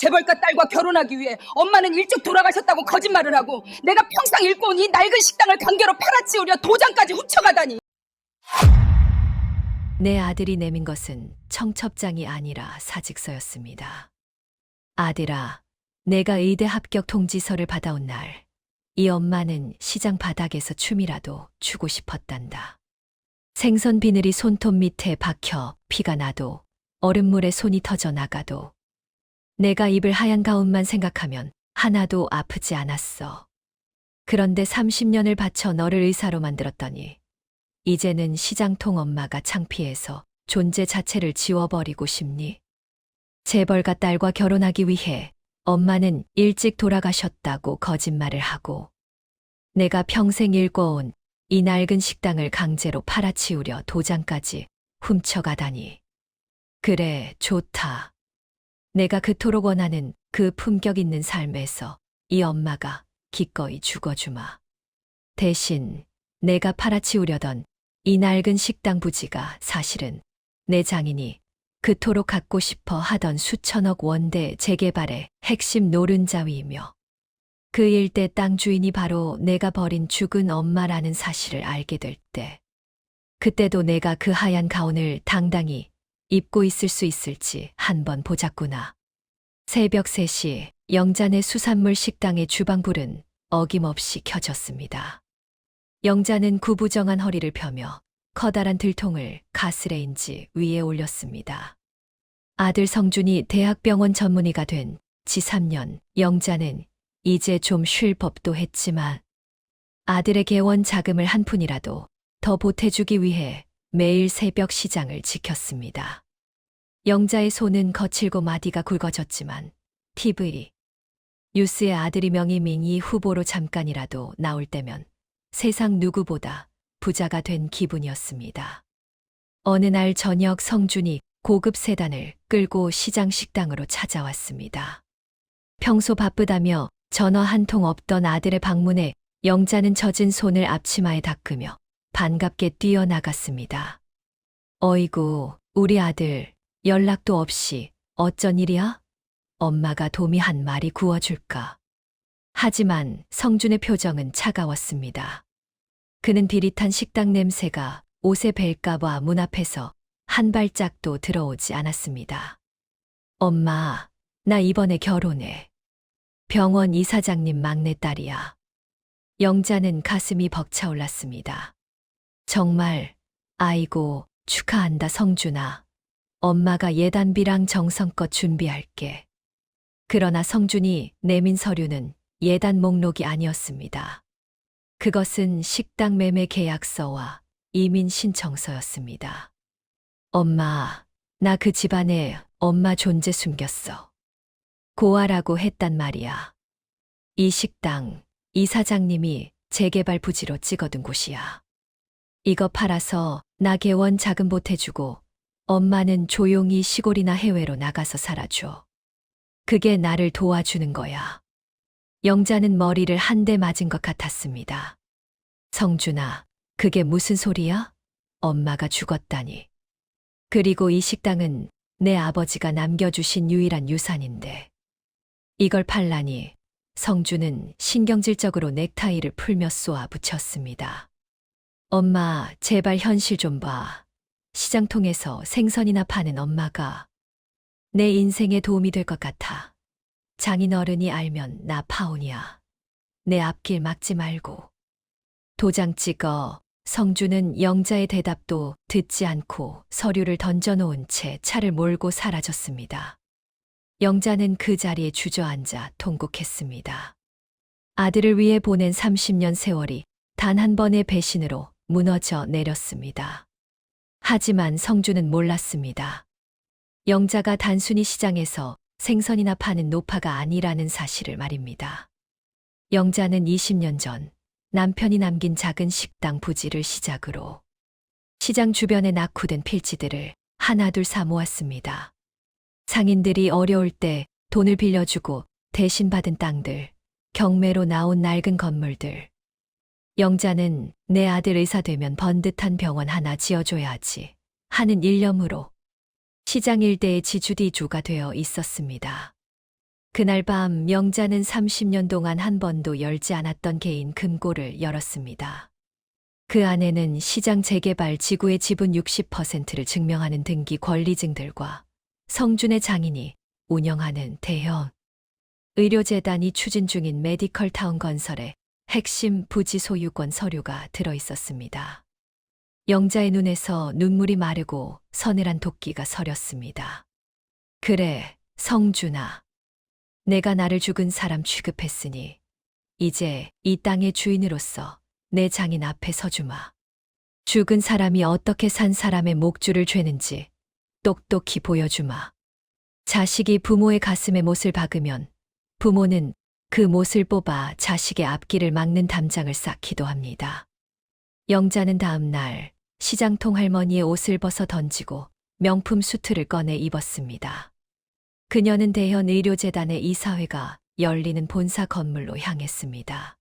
재벌가 딸과 결혼하기 위해 엄마는 일찍 돌아가셨다고 거짓말을 하고 내가 평생 잃고 온 이 낡은 식당을 강제로 팔아치우려 도장까지 훔쳐가다니. 내 아들이 내민 것은 청첩장이 아니라 사직서였습니다. 아들아, 내가 의대 합격 통지서를 받아온 날, 이 엄마는 시장 바닥에서 춤이라도 추고 싶었단다. 생선 비늘이 손톱 밑에 박혀 피가 나도, 얼음물에 손이 터져 나가도, 내가 입을 하얀 가운만 생각하면 하나도 아프지 않았어. 그런데 30년을 바쳐 너를 의사로 만들었더니 이제는 시장통 엄마가 창피해서 존재 자체를 지워버리고 싶니? 재벌가 딸과 결혼하기 위해 엄마는 일찍 돌아가셨다고 거짓말을 하고 내가 평생 일궈온 이 낡은 식당을 강제로 팔아치우려 도장까지 훔쳐가다니. 그래, 좋다. 내가 그토록 원하는 그 품격 있는 삶에서 이 엄마가 기꺼이 죽어주마. 대신 내가 팔아치우려던 이 낡은 식당 부지가 사실은 내 장인이 그토록 갖고 싶어 하던 수천억 원대 재개발의 핵심 노른자위이며 그 일대 땅 주인이 바로 내가 버린 죽은 엄마라는 사실을 알게 될 때, 그때도 내가 그 하얀 가운을 당당히 입고 있을 수 있을지 한번 보자꾸나. 새벽 3시 영잔의 수산물 식당의 주방불은 어김없이 켜졌습니다. 영자는 구부정한 허리를 펴며 커다란 들통을 가스레인지 위에 올렸습니다. 아들 성준이 대학병원 전문의가 된 지 3년, 영자는 이제 좀 쉴 법도 했지만 아들의 개원 자금을 한 푼이라도 더 보태주기 위해 매일 새벽 시장을 지켰습니다. 영자의 손은 거칠고 마디가 굵어졌지만 TV, 뉴스에 아들이 명의민이 후보로 잠깐이라도 나올 때면 세상 누구보다 부자가 된 기분이었습니다. 어느 날 저녁 성준이 고급 세단을 끌고 시장 식당으로 찾아왔습니다. 평소 바쁘다며 전화 한 통 없던 아들의 방문에 영자는 젖은 손을 앞치마에 닦으며 반갑게 뛰어나갔습니다. 어이구, 우리 아들 연락도 없이 어쩐 일이야? 엄마가 도미 한 마리 구워줄까? 하지만 성준의 표정은 차가웠습니다. 그는 비릿한 식당 냄새가 옷에 벨까봐 문 앞에서 한 발짝도 들어오지 않았습니다. 엄마, 나 이번에 결혼해. 병원 이사장님 막내딸이야. 영자는 가슴이 벅차올랐습니다. 정말, 아이고, 축하한다 성준아. 엄마가 예단비랑 정성껏 준비할게. 그러나 성준이 내민 서류는 예단 목록이 아니었습니다. 그것은 식당 매매 계약서와 이민 신청서였습니다. 엄마, 나 그 집안에 엄마 존재 숨겼어. 고아라고 했단 말이야. 이 식당, 이사장님이 재개발 부지로 찍어둔 곳이야. 이거 팔아서 나 개원 자금 보태주고 엄마는 조용히 시골이나 해외로 나가서 살아줘. 그게 나를 도와주는 거야. 영자는 머리를 한 대 맞은 것 같았습니다. 성준아, 그게 무슨 소리야? 엄마가 죽었다니. 그리고 이 식당은 내 아버지가 남겨주신 유일한 유산인데. 이걸 팔라니. 성준은 신경질적으로 넥타이를 풀며 쏘아 붙였습니다. 엄마, 제발 현실 좀 봐. 시장 통해서 생선이나 파는 엄마가 내 인생에 도움이 될 것 같아. 장인어른이 알면 나 파혼이야. 내 앞길 막지 말고. 도장 찍어. 성준은 영자의 대답도 듣지 않고 서류를 던져놓은 채 차를 몰고 사라졌습니다. 영자는 그 자리에 주저앉아 통곡했습니다. 아들을 위해 보낸 30년 세월이 단 한 번의 배신으로 무너져 내렸습니다. 하지만 성준은 몰랐습니다. 영자가 단순히 시장에서 생선이나 파는 노파가 아니라는 사실을 말입니다. 영자는 20년 전 남편이 남긴 작은 식당 부지를 시작으로 시장 주변에 낙후된 필지들을 하나둘 사 모았습니다. 상인들이 어려울 때 돈을 빌려주고 대신 받은 땅들, 경매로 나온 낡은 건물들. 영자는 내 아들 의사 되면 번듯한 병원 하나 지어줘야지 하는 일념으로 시장 일대의 지주디주가 되어 있었습니다. 그날 밤 영자는 30년 동안 한 번도 열지 않았던 개인 금고를 열었습니다. 그 안에는 시장 재개발 지구의 지분 60%를 증명하는 등기 권리증들과 성준의 장인이 운영하는 대형 의료재단이 추진 중인 메디컬타운 건설의 핵심 부지 소유권 서류가 들어 있었습니다. 영자의 눈에서 눈물이 마르고 서늘한 도끼가 서렸습니다. 그래, 성준아. 내가 나를 죽은 사람 취급했으니 이제 이 땅의 주인으로서 내 장인 앞에 서주마. 죽은 사람이 어떻게 산 사람의 목줄을 죄는지 똑똑히 보여주마. 자식이 부모의 가슴에 못을 박으면 부모는 그 못을 뽑아 자식의 앞길을 막는 담장을 쌓기도 합니다. 영자는 다음 날 시장통 할머니의 옷을 벗어 던지고 명품 수트를 꺼내 입었습니다. 그녀는 대현 의료재단의 이사회가 열리는 본사 건물로 향했습니다.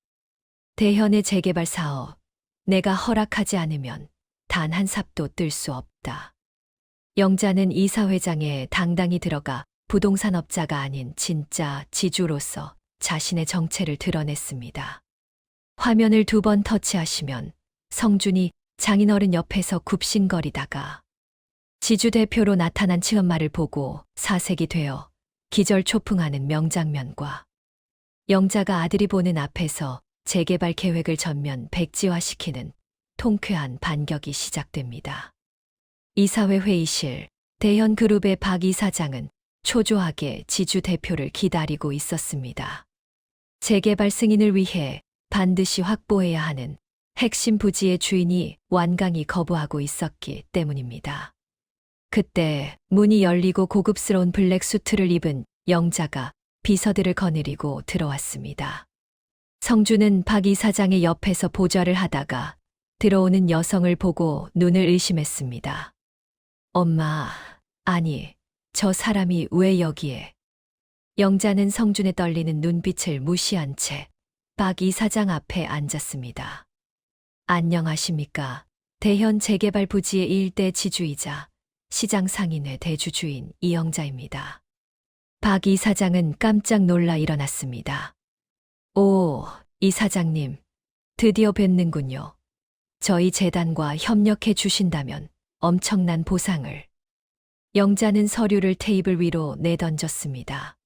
대현의 재개발 사업, 내가 허락하지 않으면 단 한 삽도 뜰 수 없다. 영자는 이사회장에 당당히 들어가 부동산 업자가 아닌 진짜 지주로서 자신의 정체를 드러냈습니다. 화면을 2번 터치하시면 성준이 장인어른 옆에서 굽신거리다가 지주 대표로 나타난 치엄마를 보고 사색이 되어 기절초풍하는 명장면과 영자가 아들이 보는 앞에서 재개발 계획을 전면 백지화시키는 통쾌한 반격이 시작됩니다. 이사회 회의실, 대현그룹의 박 이사장은 초조하게 지주 대표를 기다리고 있었습니다. 재개발 승인을 위해 반드시 확보해야 하는 핵심 부지의 주인이 완강히 거부하고 있었기 때문입니다. 그때 문이 열리고 고급스러운 블랙 수트를 입은 영자가 비서들을 거느리고 들어왔습니다. 성준은 박 이사장의 옆에서 보좌를 하다가 들어오는 여성을 보고 눈을 의심했습니다. 엄마, 아니, 저 사람이 왜 여기에? 영자는 성준의 떨리는 눈빛을 무시한 채 박 이사장 앞에 앉았습니다. 안녕하십니까. 대현 재개발 부지의 일대 지주이자 시장 상인회 대주주인 이영자입니다. 박 이사장은 깜짝 놀라 일어났습니다. 오, 이사장님, 드디어 뵙는군요. 저희 재단과 협력해 주신다면 엄청난 보상을. 영자는 서류를 테이블 위로 내던졌습니다.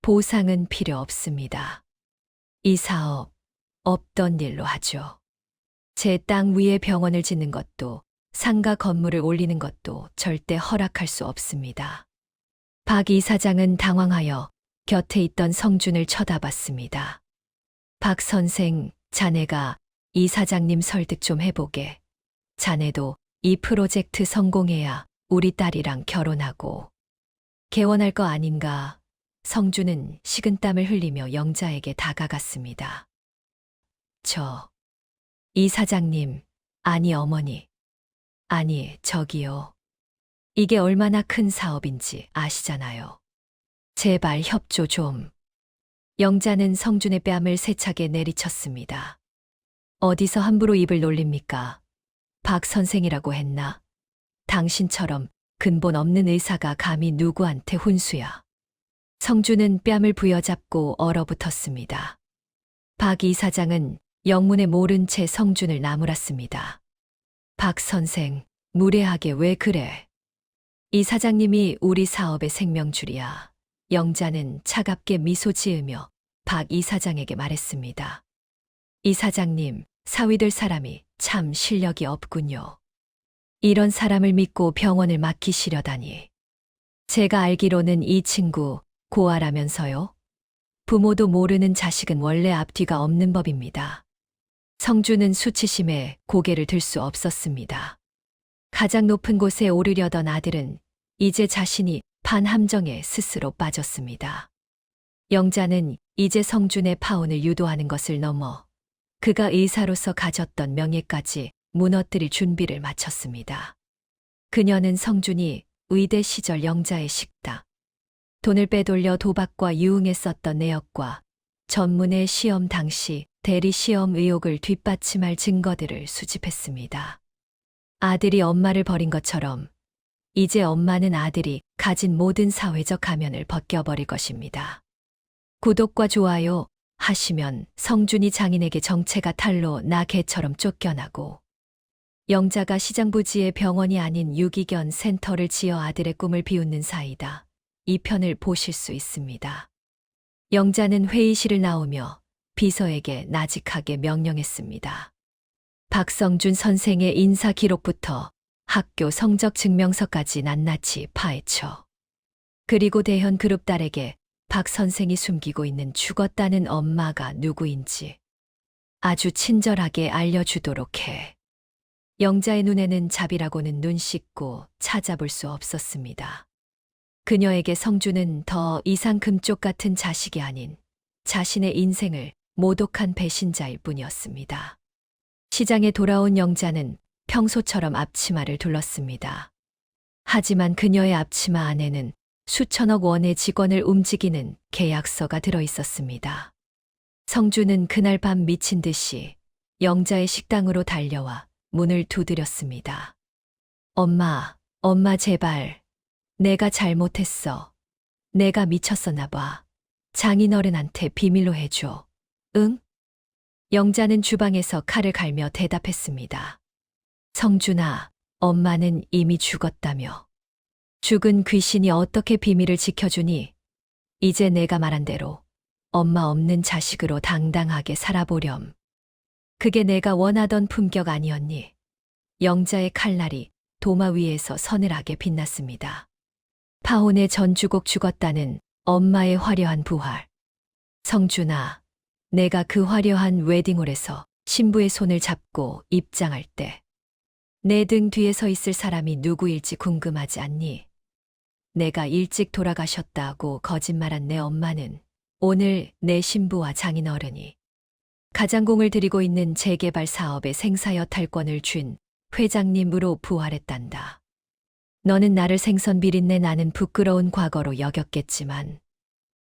보상은 필요 없습니다. 이 사업, 없던 일로 하죠. 제 땅 위에 병원을 짓는 것도 상가 건물을 올리는 것도 절대 허락할 수 없습니다. 박 이사장은 당황하여 곁에 있던 성준을 쳐다봤습니다. 박 선생, 자네가 이 사장님 설득 좀 해보게. 자네도 이 프로젝트 성공해야 우리 딸이랑 결혼하고 개원할 거 아닌가. 성준은 식은땀을 흘리며 영자에게 다가갔습니다. 이 사장님, 아니 어머니. 아니, 저기요. 이게 얼마나 큰 사업인지 아시잖아요. 제발 협조 좀. 영자는 성준의 뺨을 세차게 내리쳤습니다. 어디서 함부로 입을 놀립니까? 박 선생이라고 했나? 당신처럼 근본 없는 의사가 감히 누구한테 훈수야. 성준은 뺨을 부여잡고 얼어붙었습니다. 박 이사장은 영문에 모른 채 성준을 나무랐습니다. 박 선생, 무례하게 왜 그래? 이 사장님이 우리 사업의 생명줄이야. 영자는 차갑게 미소 지으며 박 이사장에게 말했습니다. 이 사장님, 사위될 사람이 참 실력이 없군요. 이런 사람을 믿고 병원을 맡기시려다니. 제가 알기로는 이 친구 고아라면서요? 부모도 모르는 자식은 원래 앞뒤가 없는 법입니다. 성준은 수치심에 고개를 들 수 없었습니다. 가장 높은 곳에 오르려던 아들은 이제 자신이 판함정에 스스로 빠졌습니다. 영자는 이제 성준의 파혼을 유도하는 것을 넘어 그가 의사로서 가졌던 명예까지 무너뜨릴 준비를 마쳤습니다. 그녀는 성준이 의대 시절 영자의 식당, 돈을 빼돌려 도박과 유흥에 썼던 내역과 전문의 시험 당시 대리 시험 의혹을 뒷받침할 증거들을 수집했습니다. 아들이 엄마를 버린 것처럼 이제 엄마는 아들이 가진 모든 사회적 가면을 벗겨버릴 것입니다. 구독과 좋아요 하시면 성준이 장인에게 정체가 탈로 나 개처럼 쫓겨나고 영자가 시장 부지에 병원이 아닌 유기견 센터를 지어 아들의 꿈을 비웃는 사이다. 이 편을 보실 수 있습니다. 영자는 회의실을 나오며 비서에게 나직하게 명령했습니다. 박성준 선생의 인사 기록부터 학교 성적 증명서까지 낱낱이 파헤쳐. 그리고 대현 그룹 딸에게 박 선생이 숨기고 있는 죽었다는 엄마가 누구인지 아주 친절하게 알려주도록 해. 영자의 눈에는 잡이라고는 눈 씻고 찾아볼 수 없었습니다. 그녀에게 성준은 더 이상 금쪽 같은 자식이 아닌 자신의 인생을 모독한 배신자일 뿐이었습니다. 시장에 돌아온 영자는 평소처럼 앞치마를 둘렀습니다. 하지만 그녀의 앞치마 안에는 수천억 원의 직원을 움직이는 계약서가 들어 있었습니다. 성준은 그날 밤 미친 듯이 영자의 식당으로 달려와 문을 두드렸습니다. 엄마 제발. 내가 잘못했어. 내가 미쳤었나 봐. 장인어른한테 비밀로 해줘. 응? 영자는 주방에서 칼을 갈며 대답했습니다. 성준아, 엄마는 이미 죽었다며. 죽은 귀신이 어떻게 비밀을 지켜주니? 이제 내가 말한 대로 엄마 없는 자식으로 당당하게 살아보렴. 그게 내가 원하던 품격 아니었니? 영자의 칼날이 도마 위에서 서늘하게 빛났습니다. 파혼의 전주곡 죽었다는 엄마의 화려한 부활. 성준아, 내가 그 화려한 웨딩홀에서 신부의 손을 잡고 입장할 때 내 등 뒤에 서 있을 사람이 누구일지 궁금하지 않니? 내가 일찍 돌아가셨다고 거짓말한 내 엄마는 오늘 내 신부와 장인어른이 가장공을 들이고 있는 재개발 사업의 생사여탈권을 준 회장님으로 부활했단다. 너는 나를 생선 비린내 나는 부끄러운 과거로 여겼겠지만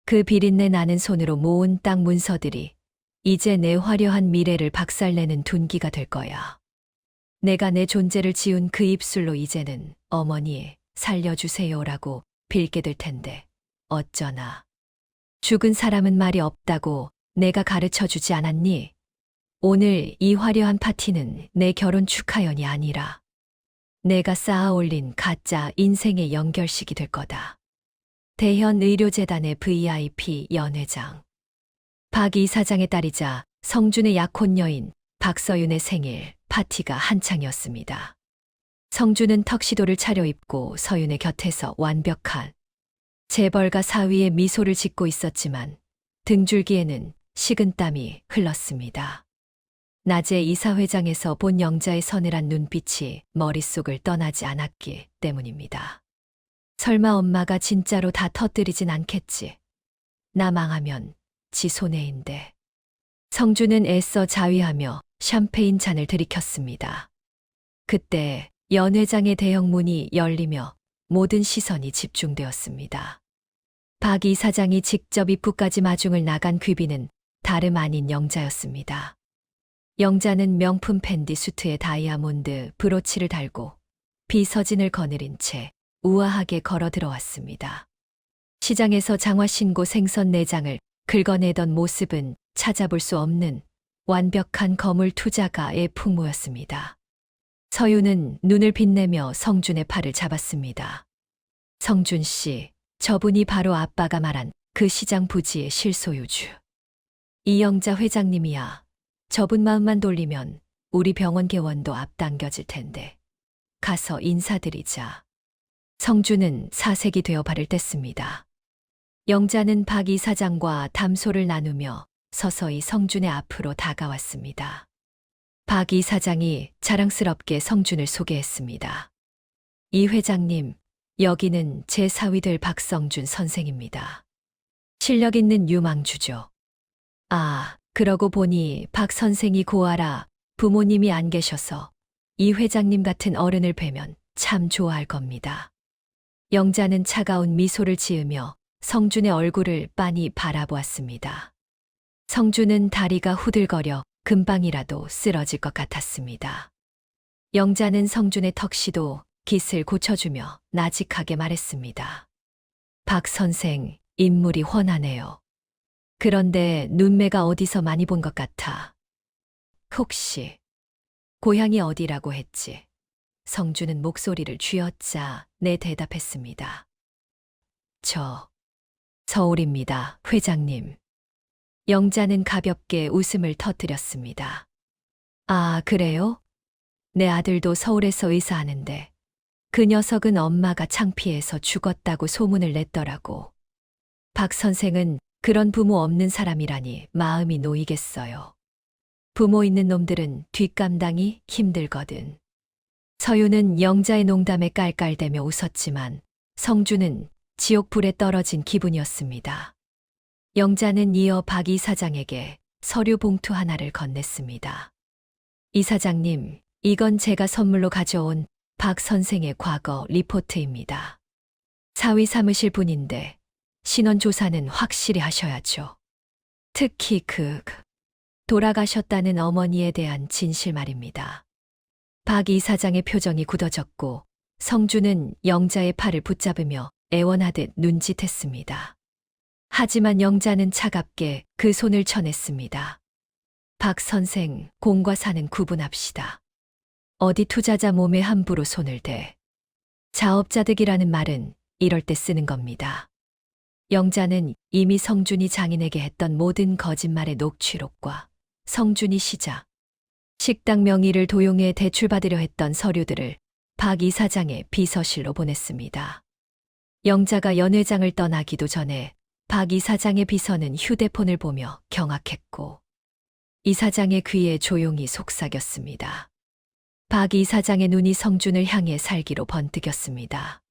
그 비린내 나는 손으로 모은 땅 문서들이 이제 내 화려한 미래를 박살내는 둔기가 될 거야. 내가 내 존재를 지운 그 입술로 이제는 어머니 살려주세요라고 빌게 될 텐데 어쩌나. 죽은 사람은 말이 없다고 내가 가르쳐주지 않았니? 오늘 이 화려한 파티는 내 결혼 축하연이 아니라 내가 쌓아 올린 가짜 인생의 연결식이 될 거다. 대현의료재단의 VIP 연회장. 박 이사장의 딸이자 성준의 약혼 여인 박서윤의 생일 파티가 한창이었습니다. 성준은 턱시도를 차려입고 서윤의 곁에서 완벽한 재벌가 사위의 미소를 짓고 있었지만 등줄기에는 식은땀이 흘렀습니다. 낮에 이사회장에서 본 영자의 서늘한 눈빛이 머릿속을 떠나지 않았기 때문입니다. 설마 엄마가 진짜로 다 터뜨리진 않겠지. 나 망하면 지 손해인데. 성준은 애써 자위하며 샴페인 잔을 들이켰습니다. 그때 연회장의 대형문이 열리며 모든 시선이 집중되었습니다. 박 이사장이 직접 입구까지 마중을 나간 귀비는 다름 아닌 영자였습니다. 영자는 명품 팬디 수트에 다이아몬드 브로치를 달고 비서진을 거느린 채 우아하게 걸어 들어왔습니다. 시장에서 장화신고 생선 내장을 긁어내던 모습은 찾아볼 수 없는 완벽한 거물 투자가의 풍모였습니다. 서윤은 눈을 빛내며 성준의 팔을 잡았습니다. 성준 씨, 저분이 바로 아빠가 말한 그 시장 부지의 실소유주. 이영자 회장님이야. 저분 마음만 돌리면 우리 병원 개원도 앞당겨질 텐데. 가서 인사드리자. 성준은 사색이 되어 발을 뗐습니다. 영자는 박 이사장과 담소를 나누며 서서히 성준의 앞으로 다가왔습니다. 박 이사장이 자랑스럽게 성준을 소개했습니다. 이 회장님, 여기는 제 사위될 박성준 선생입니다. 실력 있는 유망주죠. 아, 그러고 보니 박 선생이 고아라 부모님이 안 계셔서 이 회장님 같은 어른을 뵈면 참 좋아할 겁니다. 영자는 차가운 미소를 지으며 성준의 얼굴을 빤히 바라보았습니다. 성준은 다리가 후들거려 금방이라도 쓰러질 것 같았습니다. 영자는 성준의 턱시도 깃을 고쳐주며 나직하게 말했습니다. 박 선생, 인물이 훤하네요. 그런데 눈매가 어디서 많이 본 것 같아. 혹시 고향이 어디라고 했지? 성주는 목소리를 쥐어짜 내 대답했습니다. 저 서울입니다, 회장님. 영자는 가볍게 웃음을 터뜨렸습니다. 아, 그래요? 내 아들도 서울에서 의사하는데 그 녀석은 엄마가 창피해서 죽었다고 소문을 냈더라고. 박 선생은 그런 부모 없는 사람이라니 마음이 놓이겠어요. 부모 있는 놈들은 뒷감당이 힘들거든. 서유는 영자의 농담에 깔깔대며 웃었지만 성주는 지옥불에 떨어진 기분이었습니다. 영자는 이어 박 이사장에게 서류 봉투 하나를 건넸습니다. 이사장님, 이건 제가 선물로 가져온 박 선생의 과거 리포트입니다. 사위 사무실 분인데 신원 조사는 확실히 하셔야죠. 특히 돌아가셨다는 어머니에 대한 진실 말입니다. 박 이사장의 표정이 굳어졌고 성주는 영자의 팔을 붙잡으며 애원하듯 눈짓했습니다. 하지만 영자는 차갑게 그 손을 쳐냈습니다. 박 선생, 공과 사는 구분합시다. 어디 투자자 몸에 함부로 손을 대. 자업자득이라는 말은 이럴 때 쓰는 겁니다. 영자는 이미 성준이 장인에게 했던 모든 거짓말의 녹취록과 성준이 시작, 식당 명의를 도용해 대출받으려 했던 서류들을 박 이사장의 비서실로 보냈습니다. 영자가 연 회장을 떠나기도 전에 박 이사장의 비서는 휴대폰을 보며 경악했고 이사장의 귀에 조용히 속삭였습니다. 박 이사장의 눈이 성준을 향해 살기로 번뜩였습니다.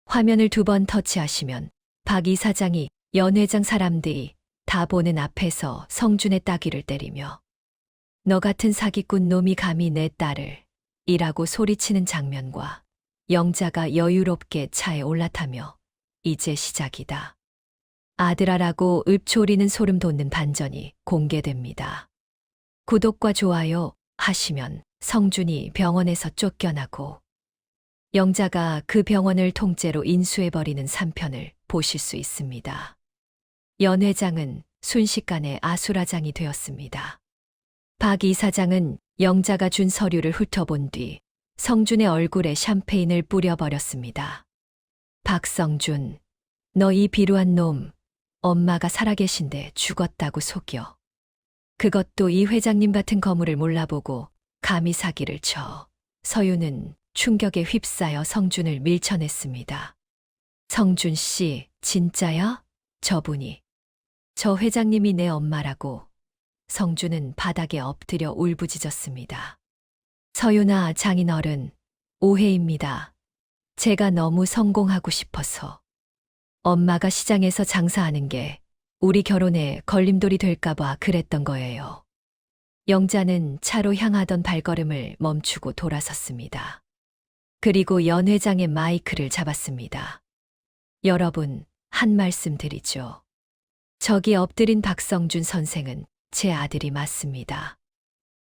화면을 2번 터치하시면 박 이사장이 연 회장 사람들이 다 보는 앞에서 성준의 따귀를 때리며 너 같은 사기꾼 놈이 감히 내 딸을 이라고 소리치는 장면과 영자가 여유롭게 차에 올라타며 이제 시작이다. 아들아라고 읊조리는 소름 돋는 반전이 공개됩니다. 구독과 좋아요 하시면 성준이 병원에서 쫓겨나고 영자가 그 병원을 통째로 인수해버리는 3편을 보실 수 있습니다. 연 회장은 순식간에 아수라장이 되었습니다. 박 이사장은 영자가 준 서류를 훑어본 뒤 성준의 얼굴에 샴페인을 뿌려버렸습니다. 박성준, 너 이 비루한 놈, 엄마가 살아계신데 죽었다고 속여. 그것도 이 회장님 같은 거물을 몰라보고 감히 사기를 쳐. 서유는 충격에 휩싸여 성준을 밀쳐냈습니다. 성준 씨, 진짜야? 저분이. 저 회장님이 내 엄마라고. 성준은 바닥에 엎드려 울부짖었습니다. 서유나 장인어른, 오해입니다. 제가 너무 성공하고 싶어서. 엄마가 시장에서 장사하는 게 우리 결혼에 걸림돌이 될까봐 그랬던 거예요. 영자는 차로 향하던 발걸음을 멈추고 돌아섰습니다. 그리고 연 회장의 마이크를 잡았습니다. 여러분, 한 말씀 드리죠. 저기 엎드린 박성준 선생은 제 아들이 맞습니다.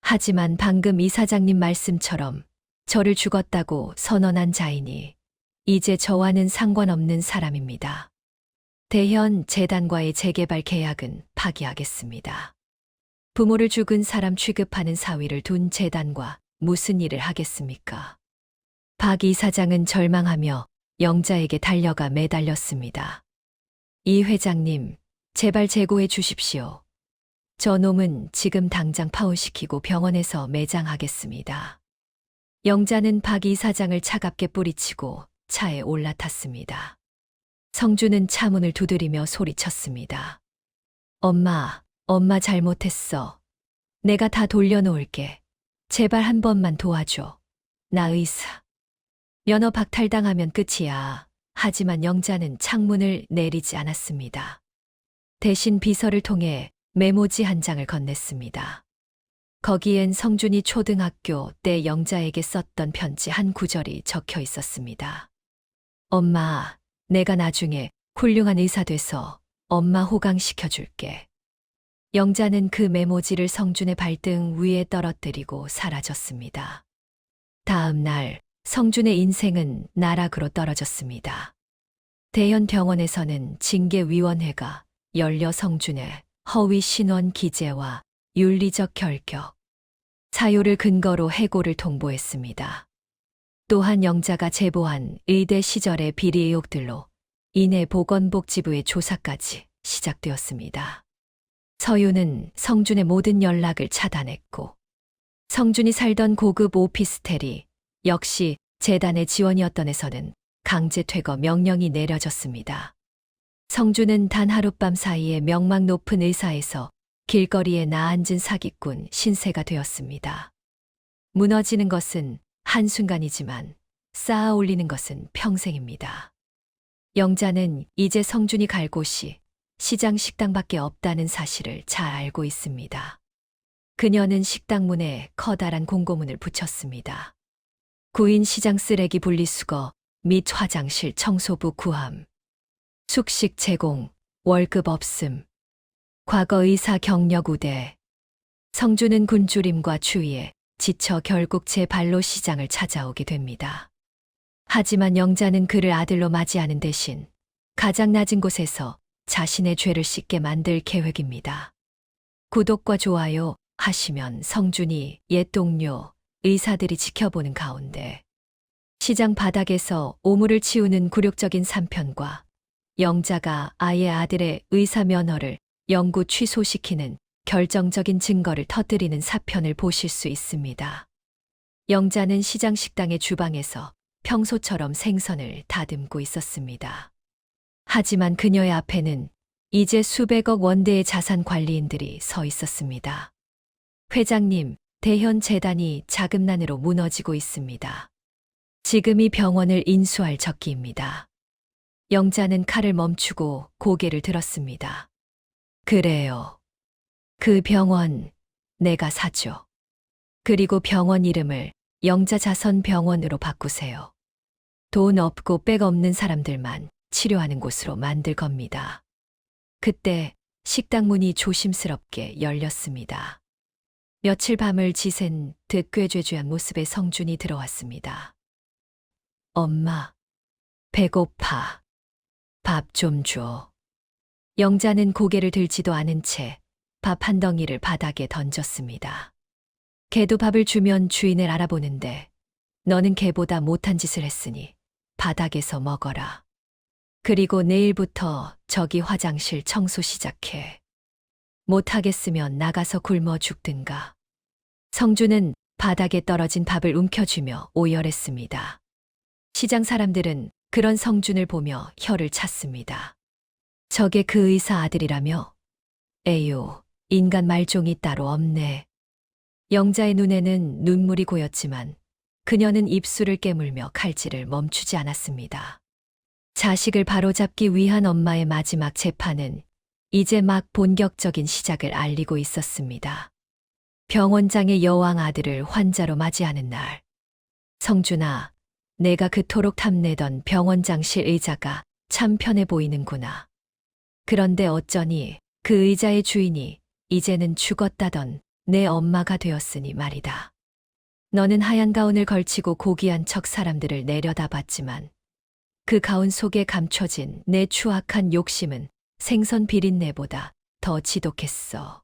하지만 방금 이사장님 말씀처럼 저를 죽었다고 선언한 자이니 이제 저와는 상관없는 사람입니다. 대현 재단과의 재개발 계약은 파기하겠습니다. 부모를 죽은 사람 취급하는 사위를 둔 재단과 무슨 일을 하겠습니까? 박 이사장은 절망하며 영자에게 달려가 매달렸습니다. 이 회장님, 제발 재고해 주십시오. 저 놈은 지금 당장 파혼시키고 병원에서 매장하겠습니다. 영자는 박 이사장을 차갑게 뿌리치고 차에 올라탔습니다. 성주는 차문을 두드리며 소리쳤습니다. 엄마, 엄마 잘못했어. 내가 다 돌려놓을게. 제발 한 번만 도와줘. 나 의사. 면허 박탈당하면 끝이야. 하지만 영자는 창문을 내리지 않았습니다. 대신 비서를 통해 메모지 한 장을 건넸습니다. 거기엔 성준이 초등학교 때 영자에게 썼던 편지 한 구절이 적혀 있었습니다. 엄마, 내가 나중에 훌륭한 의사 돼서 엄마 호강시켜줄게. 영자는 그 메모지를 성준의 발등 위에 떨어뜨리고 사라졌습니다. 다음 날 성준의 인생은 나락으로 떨어졌습니다. 대현 병원에서는 징계위원회가 열려 성준의 허위 신원 기재와 윤리적 결격, 사유를 근거로 해고를 통보했습니다. 또한 영자가 제보한 의대 시절의 비리 의혹들로 이내 보건복지부의 조사까지 시작되었습니다. 서유는 성준의 모든 연락을 차단했고, 성준이 살던 고급 오피스텔이 역시 재단의 지원이었던 데서는 강제 퇴거 명령이 내려졌습니다. 성준은 단 하룻밤 사이에 명망 높은 의사에서 길거리에 나앉은 사기꾼 신세가 되었습니다. 무너지는 것은 한순간이지만 쌓아 올리는 것은 평생입니다. 영자는 이제 성준이 갈 곳이 시장 식당밖에 없다는 사실을 잘 알고 있습니다. 그녀는 식당 문에 커다란 공고문을 붙였습니다. 구인 시장 쓰레기 분리수거 및 화장실 청소부 구함, 숙식 제공, 월급 없음, 과거 의사 경력 우대. 성준은 굶주림과 추위에 지쳐 결국 제 발로 시장을 찾아오게 됩니다. 하지만 영자는 그를 아들로 맞이하는 대신 가장 낮은 곳에서 자신의 죄를 씻게 만들 계획입니다. 구독과 좋아요 하시면 성준이 옛 동료, 의사들이 지켜보는 가운데 시장 바닥에서 오물을 치우는 굴욕적인 3편과 영자가 아예 아들의 의사 면허를 영구 취소시키는 결정적인 증거를 터뜨리는 4편을 보실 수 있습니다. 영자는 시장 식당의 주방에서 평소처럼 생선을 다듬고 있었습니다. 하지만 그녀의 앞에는 이제 수백억 원대의 자산 관리인들이 서 있었습니다. 회장님, 대현 재단이 자금난으로 무너지고 있습니다. 지금이 병원을 인수할 적기입니다. 영자는 칼을 멈추고 고개를 들었습니다. 그래요. 그 병원 내가 사죠. 그리고 병원 이름을 영자자선병원으로 바꾸세요. 돈 없고 백 없는 사람들만 치료하는 곳으로 만들 겁니다. 그때 식당 문이 조심스럽게 열렸습니다. 며칠 밤을 지샌 듯 꾀죄죄한 모습의 성준이 들어왔습니다. 엄마, 배고파. 밥 좀 줘. 영자는 고개를 들지도 않은 채 밥 한 덩이를 바닥에 던졌습니다. 개도 밥을 주면 주인을 알아보는데 너는 개보다 못한 짓을 했으니 바닥에서 먹어라. 그리고 내일부터 저기 화장실 청소 시작해. 못하겠으면 나가서 굶어 죽든가. 성준은 바닥에 떨어진 밥을 움켜쥐며 오열했습니다. 시장 사람들은 그런 성준을 보며 혀를 찼습니다. 저게 그 의사 아들이라며? 에휴, 인간 말종이 따로 없네. 영자의 눈에는 눈물이 고였지만 그녀는 입술을 깨물며 칼질을 멈추지 않았습니다. 자식을 바로잡기 위한 엄마의 마지막 재판은 이제 막 본격적인 시작을 알리고 있었습니다. 병원장의 여왕 아들을 환자로 맞이하는 날. 성준아, 내가 그토록 탐내던 병원장실 의자가 참 편해 보이는구나. 그런데 어쩌니 그 의자의 주인이 이제는 죽었다던 내 엄마가 되었으니 말이다. 너는 하얀 가운을 걸치고 고귀한 척 사람들을 내려다봤지만 그 가운 속에 감춰진 내 추악한 욕심은 생선 비린내보다 더 지독했어.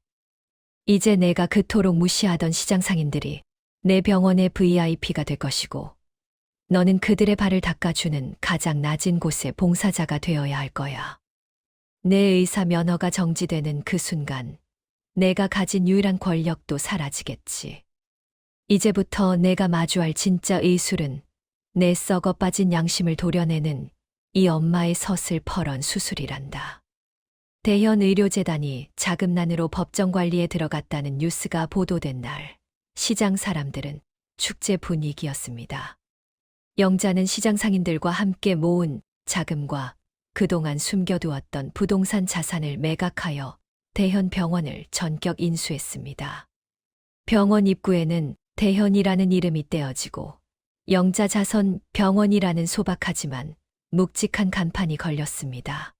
이제 내가 그토록 무시하던 시장 상인들이 내 병원의 VIP가 될 것이고 너는 그들의 발을 닦아주는 가장 낮은 곳의 봉사자가 되어야 할 거야. 내 의사 면허가 정지되는 그 순간 내가 가진 유일한 권력도 사라지겠지. 이제부터 내가 마주할 진짜 의술은 내 썩어 빠진 양심을 도려내는 이 엄마의 서슬퍼런 수술이란다. 대현 의료재단이 자금난으로 법정 관리에 들어갔다는 뉴스가 보도된 날, 시장 사람들은 축제 분위기였습니다. 영자는 시장 상인들과 함께 모은 자금과 그동안 숨겨두었던 부동산 자산을 매각하여 대현 병원을 전격 인수했습니다. 병원 입구에는 대현이라는 이름이 떼어지고 영자자선 병원이라는 소박하지만 묵직한 간판이 걸렸습니다.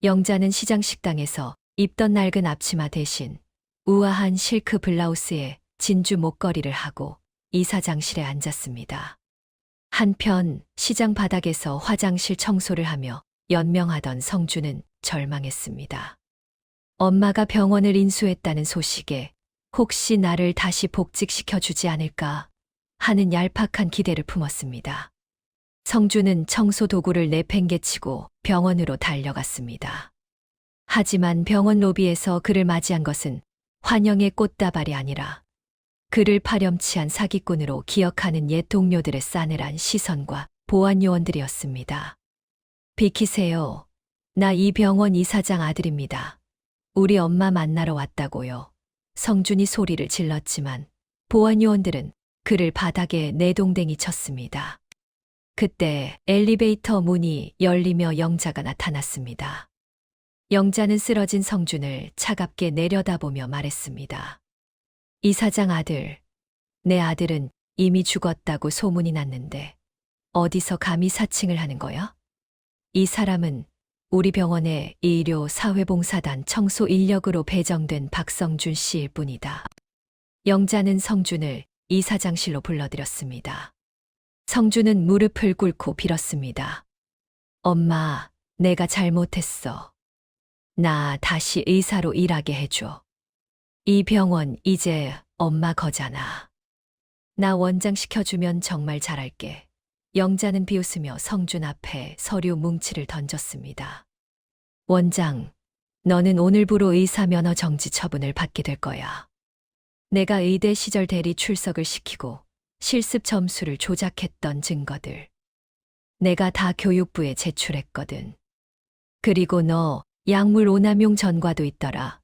영자는 시장 식당에서 입던 낡은 앞치마 대신 우아한 실크 블라우스에 진주 목걸이를 하고 이사장실에 앉았습니다. 한편 시장 바닥에서 화장실 청소를 하며 연명하던 성준은 절망했습니다. 엄마가 병원을 인수했다는 소식에 혹시 나를 다시 복직시켜 주지 않을까 하는 얄팍한 기대를 품었습니다. 성주는 청소 도구를 내팽개치고 병원으로 달려갔습니다. 하지만 병원 로비에서 그를 맞이한 것은 환영의 꽃다발이 아니라 그를 파렴치한 사기꾼으로 기억하는 옛 동료들의 싸늘한 시선과 보안 요원들이었습니다. 비키세요. 나 이 병원 이사장 아들입니다. 우리 엄마 만나러 왔다고요. 성준이 소리를 질렀지만 보안 요원들은 그를 바닥에 내동댕이 쳤습니다. 그때 엘리베이터 문이 열리며 영자가 나타났습니다. 영자는 쓰러진 성준을 차갑게 내려다보며 말했습니다. 이사장 아들, 내 아들은 이미 죽었다고 소문이 났는데 어디서 감히 사칭을 하는 거야? 이 사람은 우리 병원의 의료 사회봉사단 청소 인력으로 배정된 박성준 씨일 뿐이다. 영자는 성준을 이사장실로 불러들였습니다. 성준은 무릎을 꿇고 빌었습니다. 엄마, 내가 잘못했어. 나 다시 의사로 일하게 해줘. 이 병원 이제 엄마 거잖아. 나 원장 시켜주면 정말 잘할게. 영자는 비웃으며 성준 앞에 서류 뭉치를 던졌습니다. 원장, 너는 오늘부로 의사 면허 정지 처분을 받게 될 거야. 내가 의대 시절 대리 출석을 시키고 실습 점수를 조작했던 증거들. 내가 다 교육부에 제출했거든. 그리고 너 약물 오남용 전과도 있더라.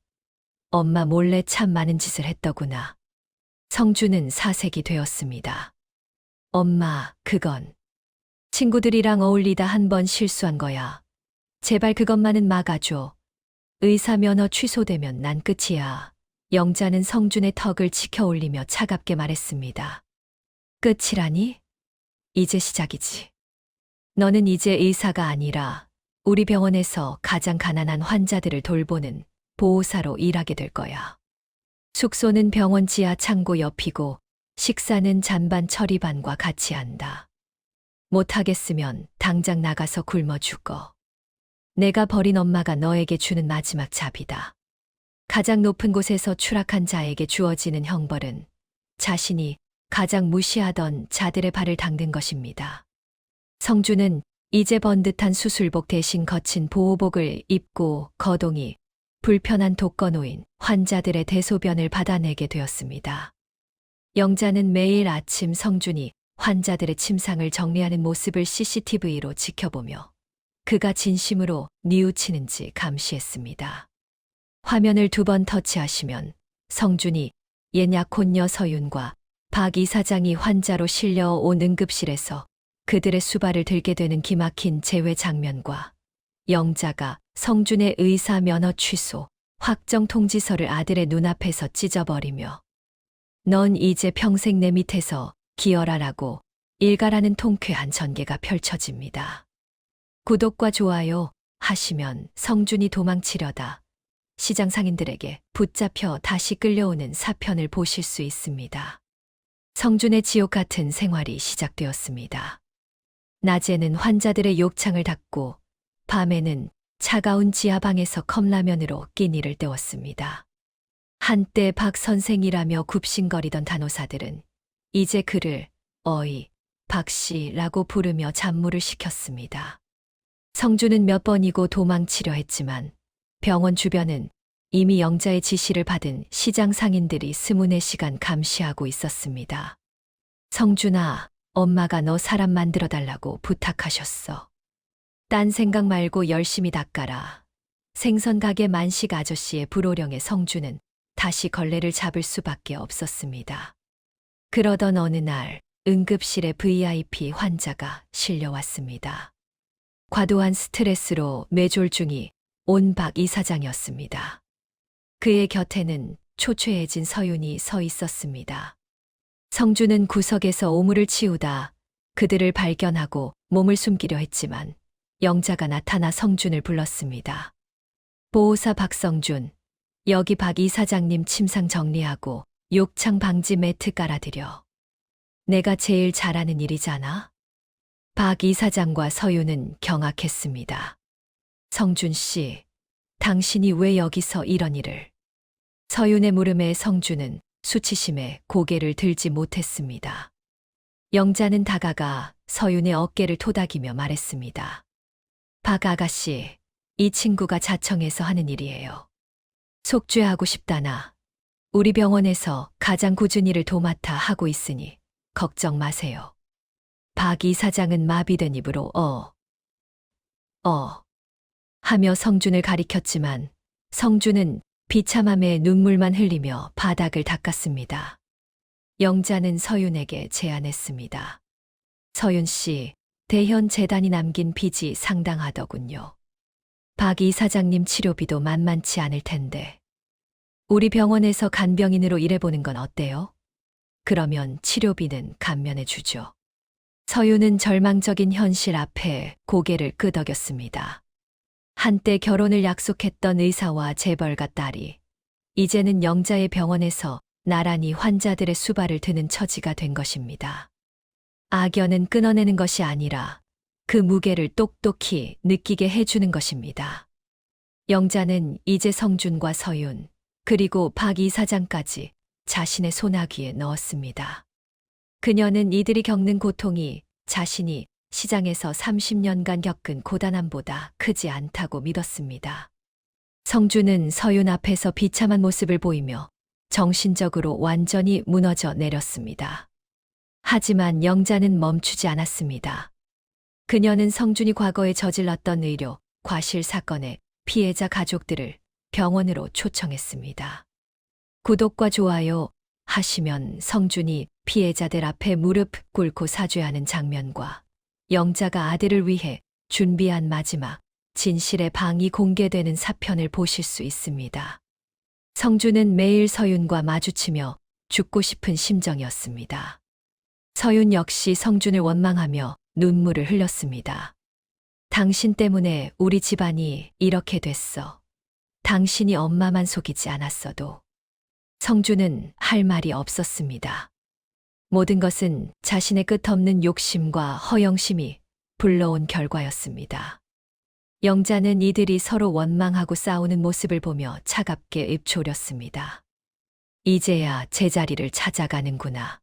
엄마 몰래 참 많은 짓을 했더구나. 성준은 사색이 되었습니다. 엄마, 그건 친구들이랑 어울리다 한 번 실수한 거야. 제발 그것만은 막아줘. 의사 면허 취소되면 난 끝이야. 영자는 성준의 턱을 치켜 올리며 차갑게 말했습니다. 끝이라니? 이제 시작이지. 너는 이제 의사가 아니라 우리 병원에서 가장 가난한 환자들을 돌보는 보호사로 일하게 될 거야. 숙소는 병원 지하 창고 옆이고 식사는 잔반 처리반과 같이 한다. 못하겠으면 당장 나가서 굶어 죽어. 내가 버린 엄마가 너에게 주는 마지막 잡이다. 가장 높은 곳에서 추락한 자에게 주어지는 형벌은 자신이 가장 무시하던 자들의 발을 닦는 것입니다. 성준은 이제 번듯한 수술복 대신 거친 보호복을 입고 거동이 불편한 독거노인 환자들의 대소변을 받아내게 되었습니다. 영자는 매일 아침 성준이 환자들의 침상을 정리하는 모습을 CCTV로 지켜보며 그가 진심으로 뉘우치는지 감시했습니다. 화면을 2번 터치하시면 성준이 옛 약혼녀 서윤과 박 이사장이 환자로 실려온 응급실에서 그들의 수발을 들게 되는 기막힌 재회 장면과 영자가 성준의 의사 면허 취소, 확정 통지서를 아들의 눈앞에서 찢어버리며 넌 이제 평생 내 밑에서 기어라라고 일가라는 통쾌한 전개가 펼쳐집니다. 구독과 좋아요 하시면 성준이 도망치려다 시장 상인들에게 붙잡혀 다시 끌려오는 사편을 보실 수 있습니다. 성준의 지옥 같은 생활이 시작되었습니다. 낮에는 환자들의 욕창을 닦고 밤에는 차가운 지하방에서 컵라면으로 끼니를 때웠습니다. 한때 박 선생이라며 굽신거리던 간호사들은 이제 그를 어이, 박씨라고 부르며 잡무를 시켰습니다. 성준은 몇 번이고 도망치려 했지만 병원 주변은 이미 영자의 지시를 받은 시장 상인들이 24시간 감시하고 있었습니다. 성준아, 엄마가 너 사람 만들어달라고 부탁하셨어. 딴 생각 말고 열심히 닦아라. 생선 가게 만식 아저씨의 불호령에 성준은 다시 걸레를 잡을 수밖에 없었습니다. 그러던 어느 날 응급실에 VIP 환자가 실려왔습니다. 과도한 스트레스로 뇌졸중이 온 박 이사장이었습니다. 그의 곁에는 초췌해진 서윤이 서 있었습니다. 성준은 구석에서 오물을 치우다 그들을 발견하고 몸을 숨기려 했지만 영자가 나타나 성준을 불렀습니다. 보호사 박성준, 여기 박 이사장님 침상 정리하고 욕창 방지 매트 깔아드려. 내가 제일 잘하는 일이잖아. 박 이사장과 서윤은 경악했습니다. 성준 씨, 당신이 왜 여기서 이런 일을? 서윤의 물음에 성주는 수치심에 고개를 들지 못했습니다. 영자는 다가가 서윤의 어깨를 토닥이며 말했습니다. 박 아가씨, 이 친구가 자청해서 하는 일이에요. 속죄하고 싶다나 우리 병원에서 가장 꾸준히 일을 도맡아 하고 있으니 걱정 마세요. 박 이사장은 마비된 입으로 하며 성준을 가리켰지만 성준은 비참함에 눈물만 흘리며 바닥을 닦았습니다. 영자는 서윤에게 제안했습니다. 서윤 씨, 대현 재단이 남긴 빚이 상당하더군요. 박 이사장님 치료비도 만만치 않을 텐데 우리 병원에서 간병인으로 일해보는 건 어때요? 그러면 치료비는 감면해 주죠. 서윤은 절망적인 현실 앞에 고개를 끄덕였습니다. 한때 결혼을 약속했던 의사와 재벌가 딸이 이제는 영자의 병원에서 나란히 환자들의 수발을 드는 처지가 된 것입니다. 악연은 끊어내는 것이 아니라 그 무게를 똑똑히 느끼게 해주는 것입니다. 영자는 이제 성준과 서윤, 그리고 박 이사장까지 자신의 손아귀에 넣었습니다. 그녀는 이들이 겪는 고통이 자신이 시장에서 30년간 겪은 고단함보다 크지 않다고 믿었습니다. 성준은 서윤 앞에서 비참한 모습을 보이며 정신적으로 완전히 무너져 내렸습니다. 하지만 영자는 멈추지 않았습니다. 그녀는 성준이 과거에 저질렀던 의료, 과실 사건의 피해자 가족들을 병원으로 초청했습니다. 구독과 좋아요 하시면 성준이 피해자들 앞에 무릎 꿇고 사죄하는 장면과 영자가 아들을 위해 준비한 마지막 진실의 방이 공개되는 사편을 보실 수 있습니다. 성준은 매일 서윤과 마주치며 죽고 싶은 심정이었습니다. 서윤 역시 성준을 원망하며 눈물을 흘렸습니다. 당신 때문에 우리 집안이 이렇게 됐어. 당신이 엄마만 속이지 않았어도. 성준은 할 말이 없었습니다. 모든 것은 자신의 끝없는 욕심과 허영심이 불러온 결과였습니다. 영자는 이들이 서로 원망하고 싸우는 모습을 보며 차갑게 입조렸습니다. 이제야 제자리를 찾아가는구나.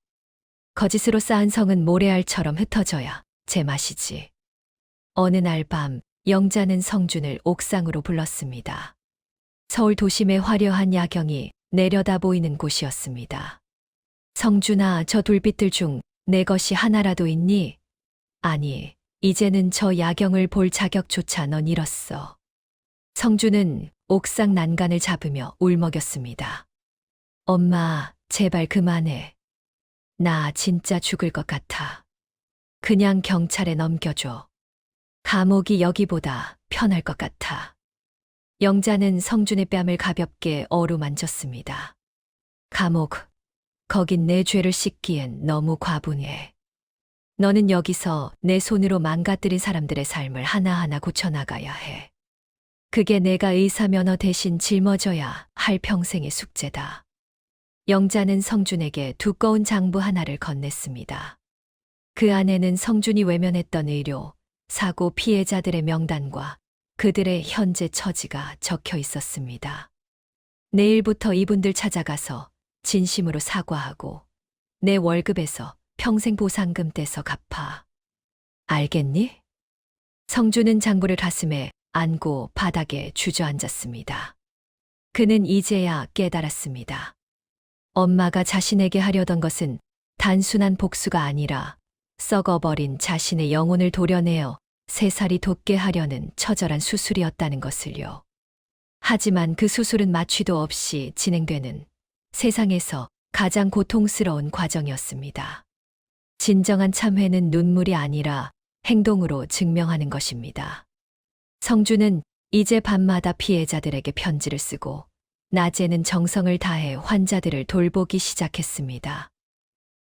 거짓으로 쌓은 성은 모래알처럼 흩어져야 제맛이지. 어느 날 밤 영자는 성준을 옥상으로 불렀습니다. 서울 도심의 화려한 야경이 내려다 보이는 곳이었습니다. 성준아, 저 불빛들 중 내 것이 하나라도 있니? 아니, 이제는 저 야경을 볼 자격조차 넌 잃었어. 성준은 옥상 난간을 잡으며 울먹였습니다. 엄마, 제발 그만해. 나 진짜 죽을 것 같아. 그냥 경찰에 넘겨줘. 감옥이 여기보다 편할 것 같아. 영자는 성준의 뺨을 가볍게 어루만졌습니다. 감옥, 거긴 내 죄를 씻기엔 너무 과분해. 너는 여기서 내 손으로 망가뜨린 사람들의 삶을 하나하나 고쳐나가야 해. 그게 내가 의사 면허 대신 짊어져야 할 평생의 숙제다. 영자는 성준에게 두꺼운 장부 하나를 건넸습니다. 그 안에는 성준이 외면했던 의료, 사고 피해자들의 명단과 그들의 현재 처지가 적혀 있었습니다. 내일부터 이분들 찾아가서 진심으로 사과하고 내 월급에서 평생 보상금 떼서 갚아. 알겠니? 성준은 장부를 가슴에 안고 바닥에 주저앉았습니다. 그는 이제야 깨달았습니다. 엄마가 자신에게 하려던 것은 단순한 복수가 아니라 썩어버린 자신의 영혼을 도려내어 새살이 돋게 하려는 처절한 수술이었다는 것을요. 하지만 그 수술은 마취도 없이 진행되는 세상에서 가장 고통스러운 과정이었습니다. 진정한 참회는 눈물이 아니라 행동으로 증명하는 것입니다. 성준은 이제 밤마다 피해자들에게 편지를 쓰고 낮에는 정성을 다해 환자들을 돌보기 시작했습니다.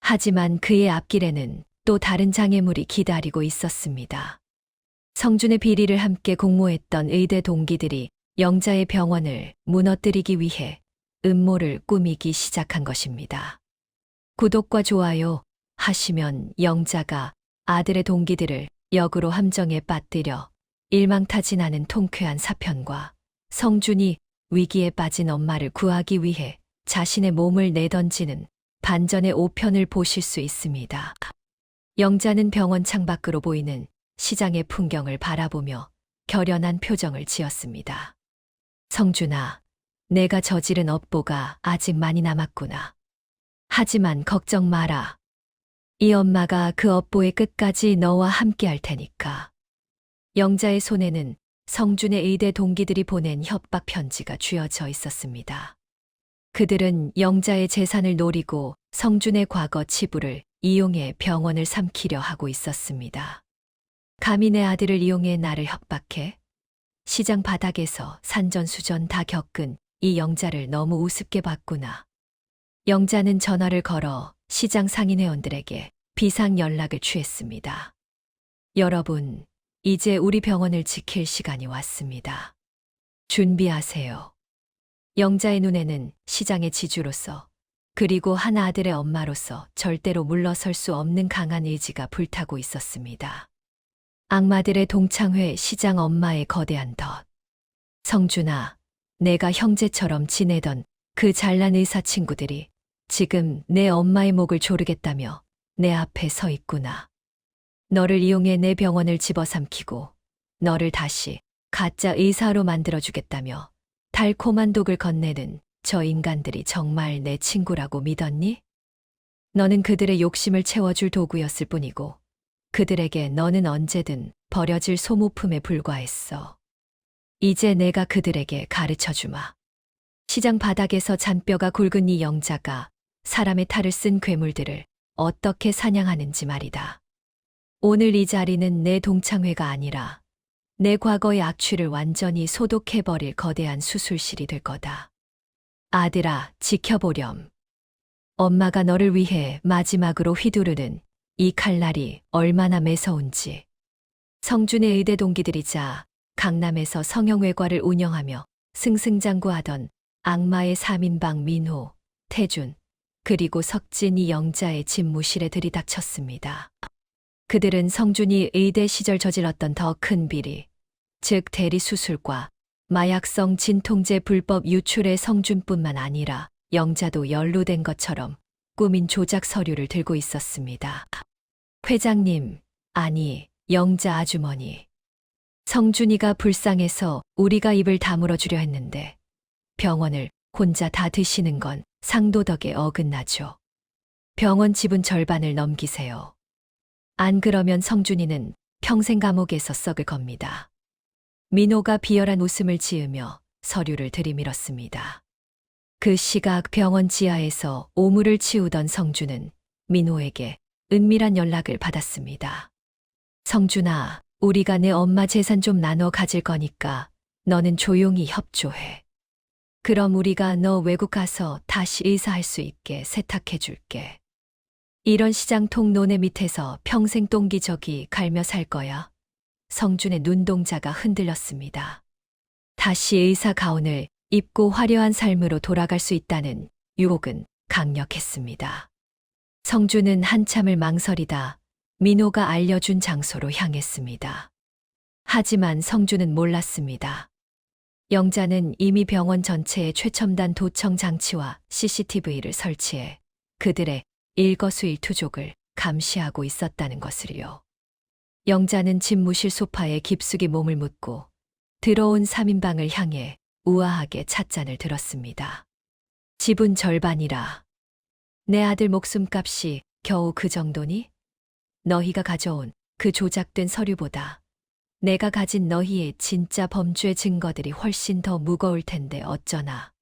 하지만 그의 앞길에는 또 다른 장애물이 기다리고 있었습니다. 성준의 비리를 함께 공모했던 의대 동기들이 영자의 병원을 무너뜨리기 위해 음모를 꾸미기 시작한 것입니다. 구독과 좋아요 하시면 영자가 아들의 동기들을 역으로 함정에 빠뜨려 일망타진하는 통쾌한 사편과 성준이 위기에 빠진 엄마를 구하기 위해 자신의 몸을 내던지는 반전의 5편을 보실 수 있습니다. 영자는 병원 창밖으로 보이는 시장의 풍경을 바라보며 결연한 표정을 지었습니다. 성준아, 내가 저지른 업보가 아직 많이 남았구나. 하지만 걱정 마라. 이 엄마가 그 업보의 끝까지 너와 함께 할 테니까. 영자의 손에는 성준의 의대 동기들이 보낸 협박 편지가 쥐어져 있었습니다. 그들은 영자의 재산을 노리고 성준의 과거 치부를 이용해 병원을 삼키려 하고 있었습니다. 감히 내 아들을 이용해 나를 협박해? 시장 바닥에서 산전수전 다 겪은 이 영자를 너무 우습게 봤구나. 영자는 전화를 걸어 시장 상인회원들에게 비상 연락을 취했습니다. 여러분, 이제 우리 병원을 지킬 시간이 왔습니다. 준비하세요. 영자의 눈에는 시장의 지주로서 그리고 한 아들의 엄마로서 절대로 물러설 수 없는 강한 의지가 불타고 있었습니다. 악마들의 동창회 시장 엄마의 거대한 덫. 성준아, 내가 형제처럼 지내던 그 잘난 의사 친구들이 지금 내 엄마의 목을 조르겠다며 내 앞에 서 있구나. 너를 이용해 내 병원을 집어삼키고 너를 다시 가짜 의사로 만들어주겠다며 달콤한 독을 건네는 저 인간들이 정말 내 친구라고 믿었니? 너는 그들의 욕심을 채워줄 도구였을 뿐이고 그들에게 너는 언제든 버려질 소모품에 불과했어. 이제 내가 그들에게 가르쳐주마. 시장 바닥에서 잔뼈가 굵은 이 영자가 사람의 탈을 쓴 괴물들을 어떻게 사냥하는지 말이다. 오늘 이 자리는 내 동창회가 아니라 내 과거의 악취를 완전히 소독해버릴 거대한 수술실이 될 거다. 아들아, 지켜보렴. 엄마가 너를 위해 마지막으로 휘두르는 이 칼날이 얼마나 매서운지. 성준의 의대 동기들이자 강남에서 성형외과를 운영하며 승승장구하던 악마의 3인방 민호, 태준, 그리고 석진이 영자의 집무실에 들이닥쳤습니다. 그들은 성준이 의대 시절 저질렀던 더 큰 비리, 즉 대리수술과 마약성 진통제 불법 유출의 성준뿐만 아니라 영자도 연루된 것처럼 꾸민 조작 서류를 들고 있었습니다. 회장님, 아니, 영자 아주머니. 성준이가 불쌍해서 우리가 입을 다물어 주려 했는데 병원을 혼자 다 드시는 건 상도덕에 어긋나죠. 병원 지분 절반을 넘기세요. 안 그러면 성준이는 평생 감옥에서 썩을 겁니다. 민호가 비열한 웃음을 지으며 서류를 들이밀었습니다. 그 시각 병원 지하에서 오물을 치우던 성준은 민호에게 은밀한 연락을 받았습니다. 성준아, 우리가 내 엄마 재산 좀 나눠 가질 거니까 너는 조용히 협조해. 그럼 우리가 너 외국 가서 다시 의사할 수 있게 세탁해 줄게. 이런 시장통 논의 밑에서 평생 똥기저귀 갈며 살 거야. 성준의 눈동자가 흔들렸습니다. 다시 의사 가운을 입고 화려한 삶으로 돌아갈 수 있다는 유혹은 강력했습니다. 성준은 한참을 망설이다 민호가 알려준 장소로 향했습니다. 하지만 성준은 몰랐습니다. 영자는 이미 병원 전체에 최첨단 도청 장치와 CCTV를 설치해 그들의 일거수일투족을 감시하고 있었다는 것을요. 영자는 집무실 소파에 깊숙이 몸을 묻고 들어온 3인방을 향해 우아하게 찻잔을 들었습니다. 지분 절반이라. 내 아들 목숨값이 겨우 그 정도니? 너희가 가져온 그 조작된 서류보다 내가 가진 너희의 진짜 범죄 증거들이 훨씬 더 무거울 텐데 어쩌나.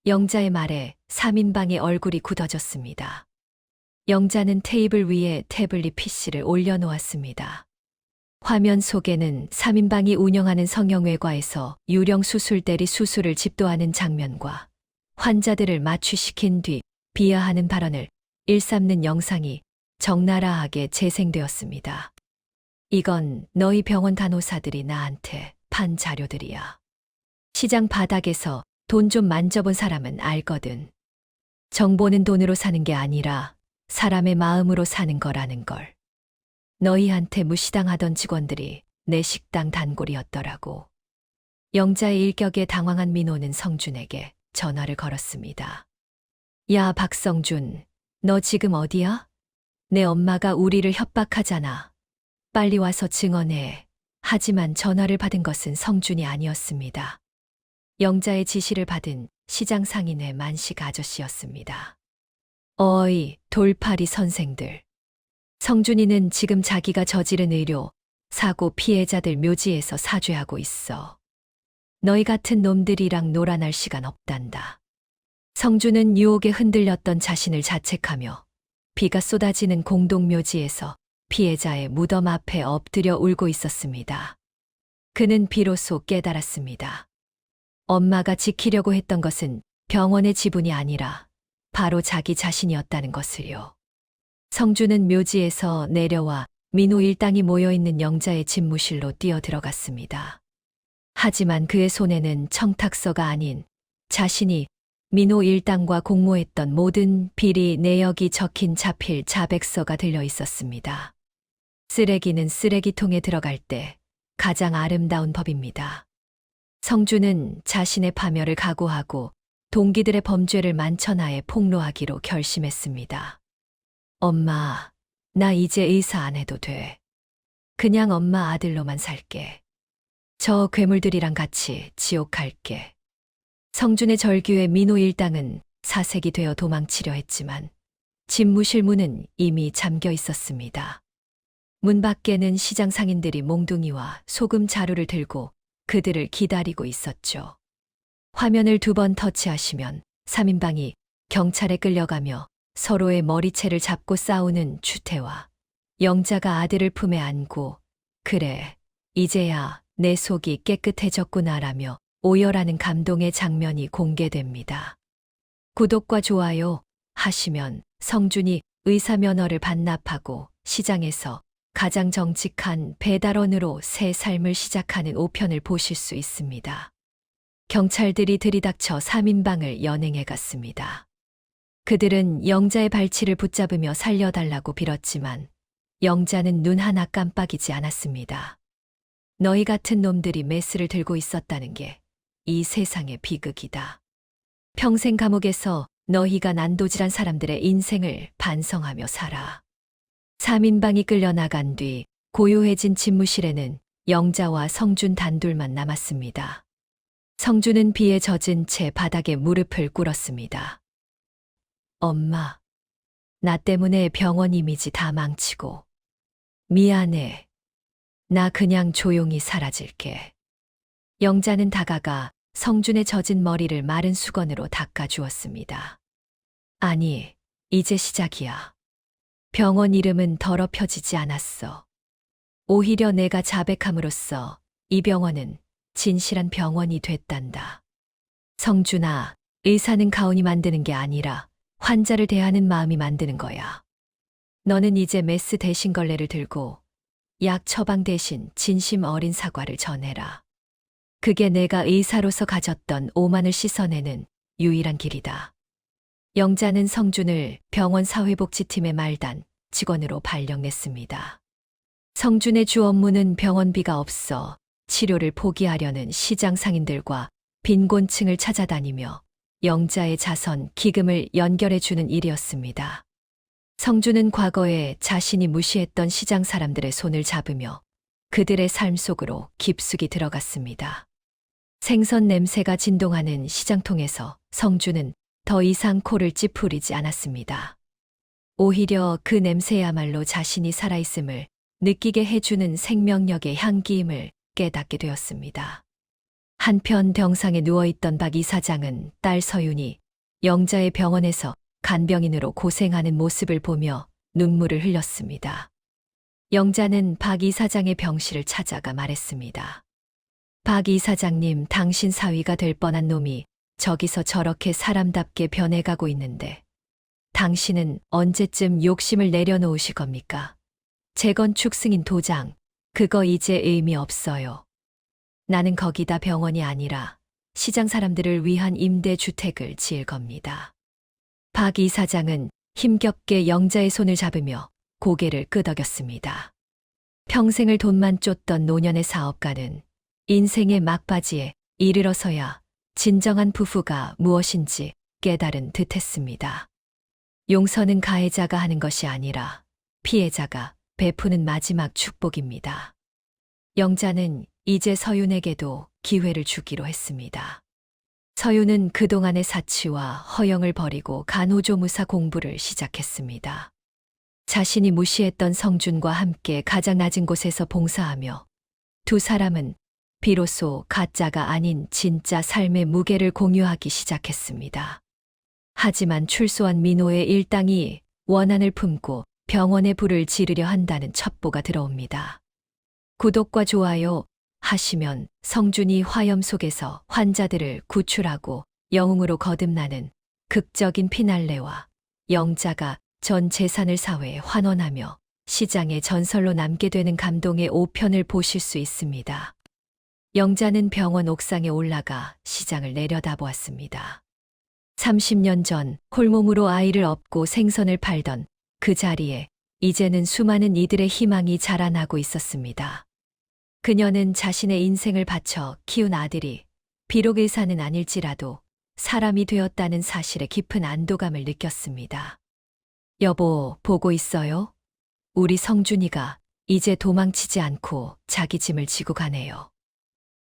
영자의 말에 3인방의 얼굴이 굳어졌습니다. 영자는 테이블 위에 태블릿 PC를 올려놓았습니다. 화면 속에는 3인방이 운영하는 성형외과에서 유령 수술대리 수술을 집도하는 장면과 환자들을 마취시킨 뒤 비하하는 발언을 일삼는 영상이 적나라하게 재생되었습니다. 이건 너희 병원 간호사들이 나한테 판 자료들이야. 시장 바닥에서 돈 좀 만져본 사람은 알거든. 정보는 돈으로 사는 게 아니라 사람의 마음으로 사는 거라는 걸. 너희한테 무시당하던 직원들이 내 식당 단골이었더라고. 영자의 일격에 당황한 민호는 성준에게 전화를 걸었습니다. 야, 박성준, 너 지금 어디야? 내 엄마가 우리를 협박하잖아. 빨리 와서 증언해. 하지만 전화를 받은 것은 성준이 아니었습니다. 영자의 지시를 받은 시장 상인의 만식 아저씨였습니다. 어이, 돌팔이 선생들. 성준이는 지금 자기가 저지른 의료, 사고 피해자들 묘지에서 사죄하고 있어. 너희 같은 놈들이랑 놀아날 시간 없단다. 성준은 유혹에 흔들렸던 자신을 자책하며 비가 쏟아지는 공동묘지에서 피해자의 무덤 앞에 엎드려 울고 있었습니다. 그는 비로소 깨달았습니다. 엄마가 지키려고 했던 것은 병원의 지분이 아니라 바로 자기 자신이었다는 것을요. 성준은 묘지에서 내려와 민호 일당이 모여있는 영자의 집무실로 뛰어들어갔습니다. 하지만 그의 손에는 청탁서가 아닌 자신이 민호 일당과 공모했던 모든 비리 내역이 적힌 자필 자백서가 들려 있었습니다. 쓰레기는 쓰레기통에 들어갈 때 가장 아름다운 법입니다. 성준은 자신의 파멸을 각오하고 동기들의 범죄를 만천하에 폭로하기로 결심했습니다. 엄마, 나 이제 의사 안 해도 돼. 그냥 엄마 아들로만 살게. 저 괴물들이랑 같이 지옥 갈게. 성준의 절규에 민호 일당은 사색이 되어 도망치려 했지만 집무실 문은 이미 잠겨 있었습니다. 문 밖에는 시장 상인들이 몽둥이와 소금 자루를 들고 그들을 기다리고 있었죠. 화면을 2번 터치하시면 3인방이 경찰에 끌려가며 서로의 머리채를 잡고 싸우는 추태와 영자가 아들을 품에 안고 그래, 이제야 내 속이 깨끗해졌구나라며 오열하는 감동의 장면이 공개됩니다. 구독과 좋아요 하시면 성준이 의사 면허를 반납하고 시장에서 가장 정직한 배달원으로 새 삶을 시작하는 5편을 보실 수 있습니다. 경찰들이 들이닥쳐 3인방을 연행해 갔습니다. 그들은 영자의 발치를 붙잡으며 살려달라고 빌었지만 영자는 눈 하나 깜빡이지 않았습니다. 너희 같은 놈들이 메스를 들고 있었다는 게 이 세상의 비극이다. 평생 감옥에서 너희가 난도질한 사람들의 인생을 반성하며 살아. 3인방이 끌려나간 뒤 고요해진 집무실에는 영자와 성준 단둘만 남았습니다. 성준은 비에 젖은 채 바닥에 무릎을 꿇었습니다. 엄마, 나 때문에 병원 이미지 다 망치고 미안해. 나 그냥 조용히 사라질게. 영자는 다가가 성준의 젖은 머리를 마른 수건으로 닦아주었습니다. 아니, 이제 시작이야. 병원 이름은 더럽혀지지 않았어. 오히려 내가 자백함으로써 이 병원은 진실한 병원이 됐단다. 성준아, 의사는 가온이 만드는 게 아니라 환자를 대하는 마음이 만드는 거야. 너는 이제 메스 대신 걸레를 들고 약 처방 대신 진심 어린 사과를 전해라. 그게 내가 의사로서 가졌던 오만을 씻어내는 유일한 길이다. 영자는 성준을 병원 사회복지팀의 말단 직원으로 발령냈습니다. 성준의 주 업무는 병원비가 없어 치료를 포기하려는 시장 상인들과 빈곤층을 찾아다니며 영자의 자선, 기금을 연결해주는 일이었습니다. 성준은 과거에 자신이 무시했던 시장 사람들의 손을 잡으며 그들의 삶 속으로 깊숙이 들어갔습니다. 생선 냄새가 진동하는 시장통에서 성준은 더 이상 코를 찌푸리지 않았습니다. 오히려 그 냄새야말로 자신이 살아있음을 느끼게 해주는 생명력의 향기임을 깨닫게 되었습니다. 한편 병상에 누워있던 박 이사장은 딸 서윤이 영자의 병원에서 간병인으로 고생하는 모습을 보며 눈물을 흘렸습니다. 영자는 박 이사장의 병실을 찾아가 말했습니다. 박 이사장님, 당신 사위가 될 뻔한 놈이 저기서 저렇게 사람답게 변해가고 있는데 당신은 언제쯤 욕심을 내려놓으실 겁니까? 재건축 승인 도장, 그거 이제 의미 없어요. 나는 거기다 병원이 아니라 시장 사람들을 위한 임대주택을 지을 겁니다. 박 이사장은 힘겹게 영자의 손을 잡으며 고개를 끄덕였습니다. 평생을 돈만 쫓던 노년의 사업가는 인생의 막바지에 이르러서야 진정한 부부가 무엇인지 깨달은 듯했습니다. 용서는 가해자가 하는 것이 아니라 피해자가 베푸는 마지막 축복입니다. 영자는 이제 서윤에게도 기회를 주기로 했습니다. 서윤은 그동안의 사치와 허영을 버리고 간호조무사 공부를 시작했습니다. 자신이 무시했던 성준과 함께 가장 낮은 곳에서 봉사하며 두 사람은 비로소 가짜가 아닌 진짜 삶의 무게를 공유하기 시작했습니다. 하지만 출소한 민호의 일당이 원한을 품고 병원에 불을 지르려 한다는 첩보가 들어옵니다. 구독과 좋아요 하시면 성준이 화염 속에서 환자들을 구출하고 영웅으로 거듭나는 극적인 피날레와 영자가 전 재산을 사회에 환원하며 시장의 전설로 남게 되는 감동의 5편을 보실 수 있습니다. 영자는 병원 옥상에 올라가 시장을 내려다보았습니다. 30년 전 홀몸으로 아이를 업고 생선을 팔던 그 자리에 이제는 수많은 이들의 희망이 자라나고 있었습니다. 그녀는 자신의 인생을 바쳐 키운 아들이 비록 의사는 아닐지라도 사람이 되었다는 사실에 깊은 안도감을 느꼈습니다. 여보, 보고 있어요? 우리 성준이가 이제 도망치지 않고 자기 짐을 지고 가네요.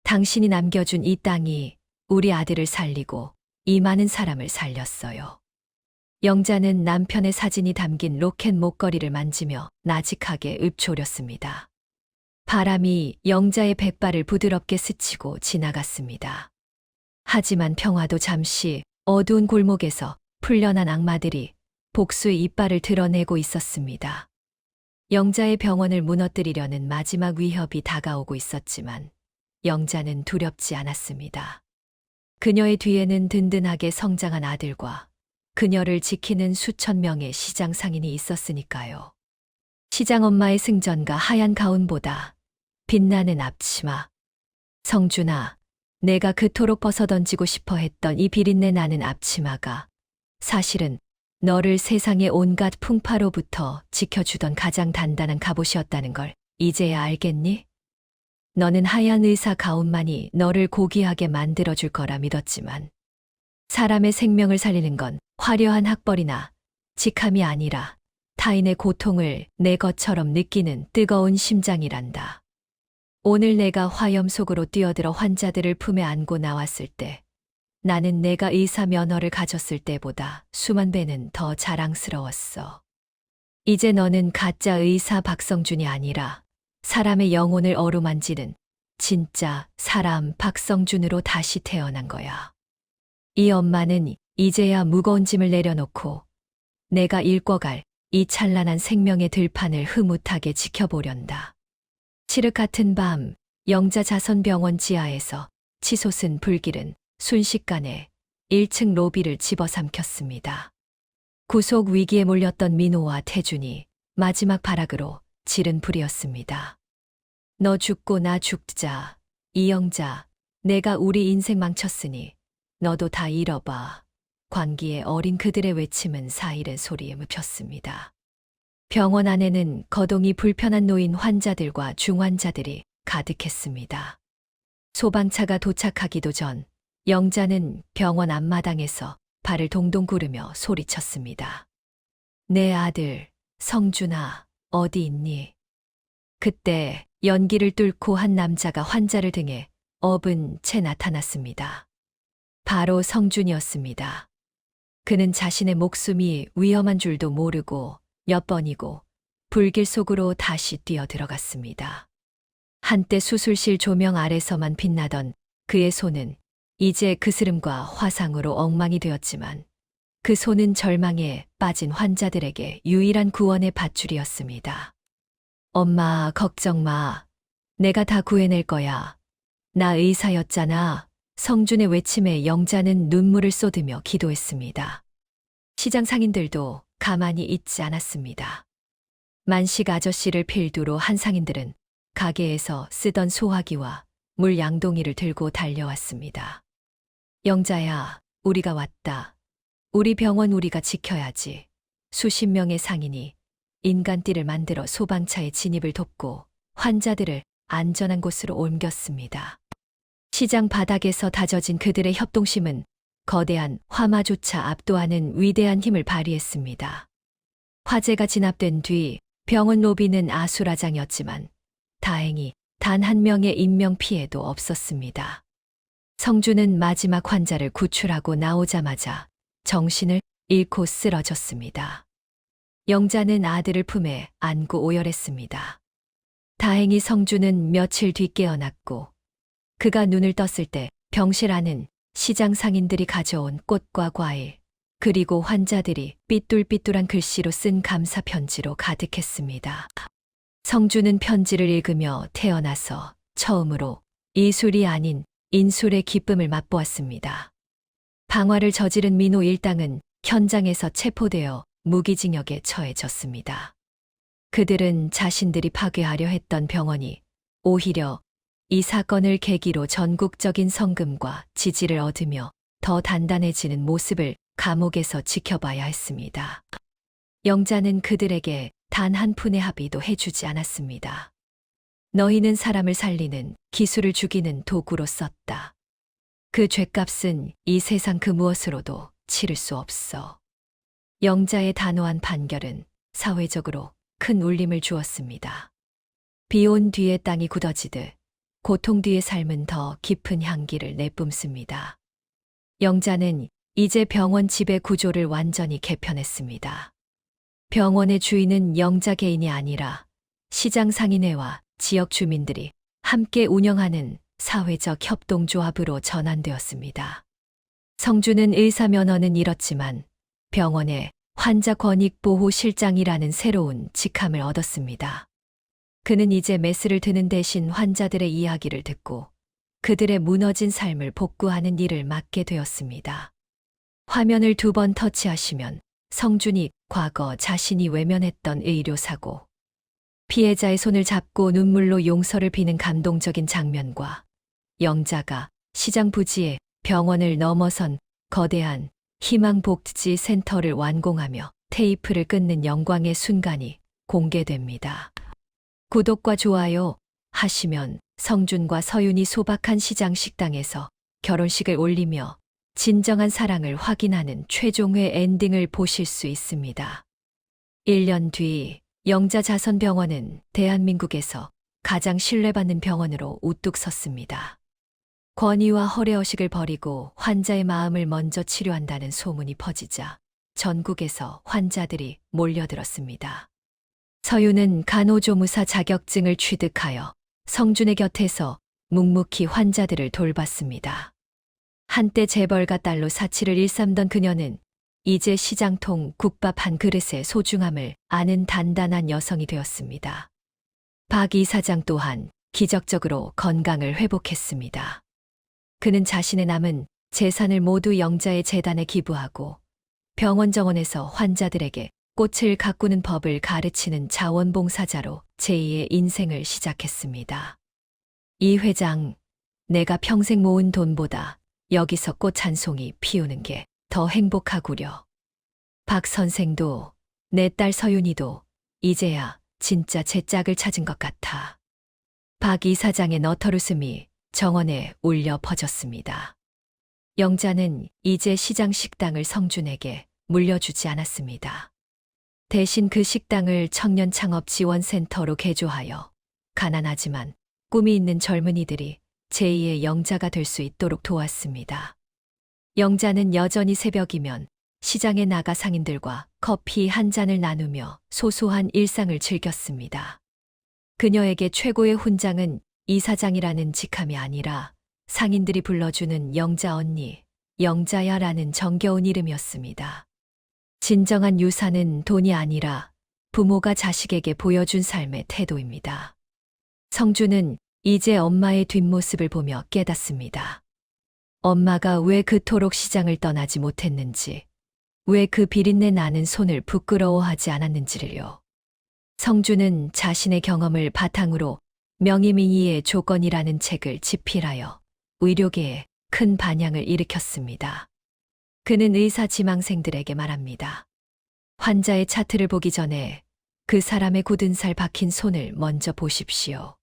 당신이 남겨준 이 땅이 우리 아들을 살리고 이 많은 사람을 살렸어요. 영자는 남편의 사진이 담긴 로켓 목걸이를 만지며 나직하게 읊조렸습니다. 바람이 영자의 백발을 부드럽게 스치고 지나갔습니다. 하지만 평화도 잠시 어두운 골목에서 풀려난 악마들이 복수의 이빨을 드러내고 있었습니다. 영자의 병원을 무너뜨리려는 마지막 위협이 다가오고 있었지만 영자는 두렵지 않았습니다. 그녀의 뒤에는 든든하게 성장한 아들과 그녀를 지키는 수천 명의 시장 상인이 있었으니까요. 시장 엄마의 승전과 하얀 가운보다 빛나는 앞치마. 성준아, 내가 그토록 벗어던지고 싶어 했던 이 비린내 나는 앞치마가 사실은 너를 세상의 온갖 풍파로부터 지켜주던 가장 단단한 갑옷이었다는 걸 이제야 알겠니? 너는 하얀 의사 가운만이 너를 고귀하게 만들어줄 거라 믿었지만 사람의 생명을 살리는 건 화려한 학벌이나 직함이 아니라 타인의 고통을 내 것처럼 느끼는 뜨거운 심장이란다. 오늘 내가 화염 속으로 뛰어들어 환자들을 품에 안고 나왔을 때 나는 내가 의사 면허를 가졌을 때보다 수만 배는 더 자랑스러웠어. 이제 너는 가짜 의사 박성준이 아니라 사람의 영혼을 어루만지는 진짜 사람 박성준으로 다시 태어난 거야. 이 엄마는 이제야 무거운 짐을 내려놓고 내가 일궈갈 이 찬란한 생명의 들판을 흐뭇하게 지켜보련다. 칠흑 같은 밤 영자 자선병원 지하에서 치솟은 불길은 순식간에 1층 로비를 집어삼켰습니다. 구속 위기에 몰렸던 민호와 태준이 마지막 발악으로 지른 불이었습니다. 너 죽고 나 죽자. 이영자, 내가 우리 인생 망쳤으니 너도 다 잃어봐. 광기에 어린 그들의 외침은 사일의 소리에 묻혔습니다. 병원 안에는 거동이 불편한 노인 환자들과 중환자들이 가득했습니다. 소방차가 도착하기도 전 영자는 병원 앞마당에서 발을 동동 구르며 소리쳤습니다. 내 아들, 성준아, 어디 있니? 그때 연기를 뚫고 한 남자가 환자를 등에 업은 채 나타났습니다. 바로 성준이었습니다. 그는 자신의 목숨이 위험한 줄도 모르고 몇 번이고 불길 속으로 다시 뛰어들어갔습니다. 한때 수술실 조명 아래서만 빛나던 그의 손은 이제 그스름과 화상으로 엉망이 되었지만 그 손은 절망에 빠진 환자들에게 유일한 구원의 밧줄이었습니다. 엄마, 걱정 마. 내가 다 구해낼 거야. 나 의사였잖아. 성준의 외침에 영자는 눈물을 쏟으며 기도했습니다. 시장 상인들도 가만히 있지 않았습니다. 만식 아저씨를 필두로 한 상인들은 가게에서 쓰던 소화기와 물 양동이를 들고 달려왔습니다. 영자야, 우리가 왔다. 우리 병원 우리가 지켜야지. 수십 명의 상인이 인간띠를 만들어 소방차의 진입을 돕고 환자들을 안전한 곳으로 옮겼습니다. 시장 바닥에서 다져진 그들의 협동심은 거대한 화마조차 압도하는 위대한 힘을 발휘했습니다. 화재가 진압된 뒤 병원 로비는 아수라장이었지만 다행히 단 한 명의 인명 피해도 없었습니다. 성주는 마지막 환자를 구출하고 나오자마자 정신을 잃고 쓰러졌습니다. 영자는 아들을 품에 안고 오열했습니다. 다행히 성주는 며칠 뒤 깨어났고 그가 눈을 떴을 때 병실 안은 시장 상인들이 가져온 꽃과 과일, 그리고 환자들이 삐뚤삐뚤한 글씨로 쓴 감사 편지로 가득했습니다. 성주는 편지를 읽으며 태어나서 처음으로 이술이 아닌 인술의 기쁨을 맛보았습니다. 방화를 저지른 민호 일당은 현장에서 체포되어 무기징역에 처해졌습니다. 그들은 자신들이 파괴하려 했던 병원이 오히려 이 사건을 계기로 전국적인 성금과 지지를 얻으며 더 단단해지는 모습을 감옥에서 지켜봐야 했습니다. 영자는 그들에게 단 한 푼의 합의도 해주지 않았습니다. 너희는 사람을 살리는 기술을 죽이는 도구로 썼다. 그 죄값은 이 세상 그 무엇으로도 치를 수 없어. 영자의 단호한 판결은 사회적으로 큰 울림을 주었습니다. 비온 뒤에 땅이 굳어지듯 고통 뒤의 삶은 더 깊은 향기를 내뿜습니다. 영자는 이제 병원 지배 구조를 완전히 개편했습니다. 병원의 주인은 영자 개인이 아니라 시장 상인회와 지역 주민들이 함께 운영하는 사회적 협동조합으로 전환되었습니다. 성주는 의사 면허는 잃었지만 병원의 환자권익보호실장이라는 새로운 직함을 얻었습니다. 그는 이제 메스를 드는 대신 환자들의 이야기를 듣고 그들의 무너진 삶을 복구하는 일을 맡게 되었습니다. 화면을 2번 터치하시면 성준이 과거 자신이 외면했던 의료사고, 피해자의 손을 잡고 눈물로 용서를 비는 감동적인 장면과 영자가 시장 부지에 병원을 넘어선 거대한 희망복지 센터를 완공하며 테이프를 끊는 영광의 순간이 공개됩니다. 구독과 좋아요 하시면 성준과 서윤이 소박한 시장 식당에서 결혼식을 올리며 진정한 사랑을 확인하는 최종회 엔딩을 보실 수 있습니다. 1년 뒤 영자자선병원은 대한민국에서 가장 신뢰받는 병원으로 우뚝 섰습니다. 권위와 허례허식을 버리고 환자의 마음을 먼저 치료한다는 소문이 퍼지자 전국에서 환자들이 몰려들었습니다. 서윤은 간호조무사 자격증을 취득하여 성준의 곁에서 묵묵히 환자들을 돌봤습니다. 한때 재벌가 딸로 사치를 일삼던 그녀는 이제 시장통 국밥 한 그릇의 소중함을 아는 단단한 여성이 되었습니다. 박 이사장 또한 기적적으로 건강을 회복했습니다. 그는 자신의 남은 재산을 모두 영자의 재단에 기부하고 병원 정원에서 환자들에게 꽃을 가꾸는 법을 가르치는 자원봉사자로 제2의 인생을 시작했습니다. 이 회장, 내가 평생 모은 돈보다 여기서 꽃 한 송이 피우는 게 더 행복하구려. 박 선생도 내 딸 서윤이도 이제야 진짜 제 짝을 찾은 것 같아. 박 이사장의 너털웃음이 정원에 울려 퍼졌습니다. 영자는 이제 시장 식당을 성준에게 물려주지 않았습니다. 대신 그 식당을 청년 창업 지원센터로 개조하여 가난하지만 꿈이 있는 젊은이들이 제2의 영자가 될 수 있도록 도왔습니다. 영자는 여전히 새벽이면 시장에 나가 상인들과 커피 한 잔을 나누며 소소한 일상을 즐겼습니다. 그녀에게 최고의 훈장은 이사장이라는 직함이 아니라 상인들이 불러주는 영자 언니, 영자야라는 정겨운 이름이었습니다. 진정한 유산은 돈이 아니라 부모가 자식에게 보여준 삶의 태도입니다. 성주는 이제 엄마의 뒷모습을 보며 깨닫습니다. 엄마가 왜 그토록 시장을 떠나지 못했는지, 왜 그 비린내 나는 손을 부끄러워하지 않았는지를요. 성주는 자신의 경험을 바탕으로 명의민의의 조건이라는 책을 집필하여 의료계에 큰 반향을 일으켰습니다. 그는 의사 지망생들에게 말합니다. 환자의 차트를 보기 전에 그 사람의 굳은 살 박힌 손을 먼저 보십시오.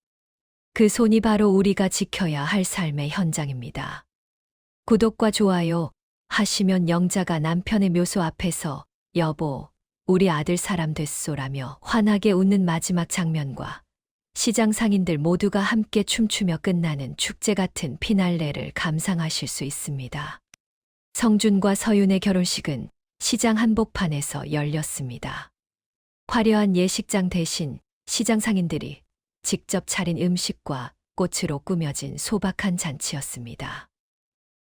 그 손이 바로 우리가 지켜야 할 삶의 현장입니다. 구독과 좋아요 하시면 영자가 남편의 묘소 앞에서 여보, 우리 아들 사람 됐소라며 환하게 웃는 마지막 장면과 시장 상인들 모두가 함께 춤추며 끝나는 축제 같은 피날레를 감상하실 수 있습니다. 성준과 서윤의 결혼식은 시장 한복판에서 열렸습니다. 화려한 예식장 대신 시장 상인들이 직접 차린 음식과 꽃으로 꾸며진 소박한 잔치였습니다.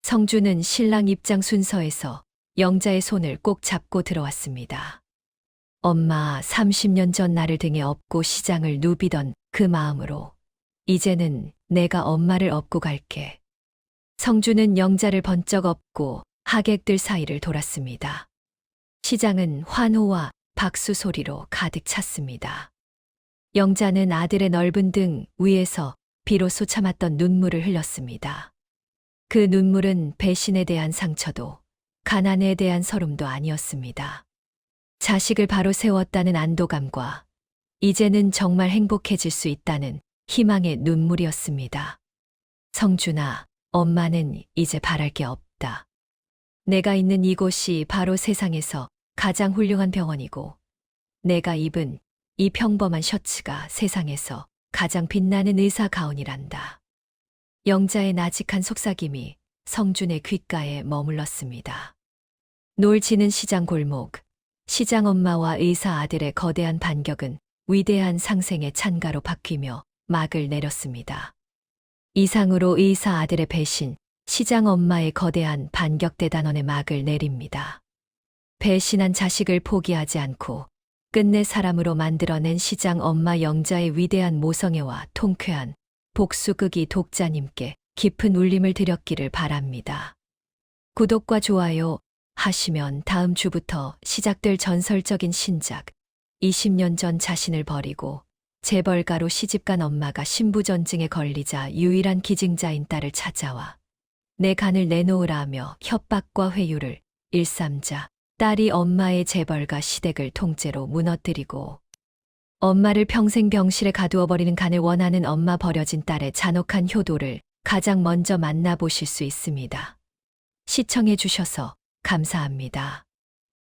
성준은 신랑 입장 순서에서 영자의 손을 꼭 잡고 들어왔습니다. 엄마 30년 전 나를 등에 업고 시장을 누비던 그 마음으로 이제는 내가 엄마를 업고 갈게. 성준은 영자를 번쩍 업고 하객들 사이를 돌았습니다. 시장은 환호와 박수 소리로 가득 찼습니다. 영자는 아들의 넓은 등 위에서 비로소 참았던 눈물을 흘렸습니다. 그 눈물은 배신에 대한 상처도 가난에 대한 서름도 아니었습니다. 자식을 바로 세웠다는 안도감과 이제는 정말 행복해질 수 있다는 희망의 눈물이었습니다. 성준아, 엄마는 이제 바랄 게 없다. 내가 있는 이곳이 바로 세상에서 가장 훌륭한 병원이고 내가 입은 이 평범한 셔츠가 세상에서 가장 빛나는 의사 가운이란다. 영자의 나직한 속삭임이 성준의 귓가에 머물렀습니다. 노을 지는 시장 골목, 시장 엄마와 의사 아들의 거대한 반격은 위대한 상생의 찬가로 바뀌며 막을 내렸습니다. 이상으로 의사 아들의 배신, 시장 엄마의 거대한 반격 대단원의 막을 내립니다. 배신한 자식을 포기하지 않고 끝내 사람으로 만들어낸 시장 엄마 영자의 위대한 모성애와 통쾌한 복수극이 독자님께 깊은 울림을 드렸기를 바랍니다. 구독과 좋아요 하시면 다음 주부터 시작될 전설적인 신작 20년 전 자신을 버리고 재벌가로 시집간 엄마가 신부전증에 걸리자 유일한 기증자인 딸을 찾아와 내 간을 내놓으라 하며 협박과 회유를 일삼자 딸이 엄마의 재벌가 시댁을 통째로 무너뜨리고 엄마를 평생 병실에 가두어 버리는 간을 원하는 엄마 버려진 딸의 잔혹한 효도를 가장 먼저 만나보실 수 있습니다. 시청해 주셔서 감사합니다.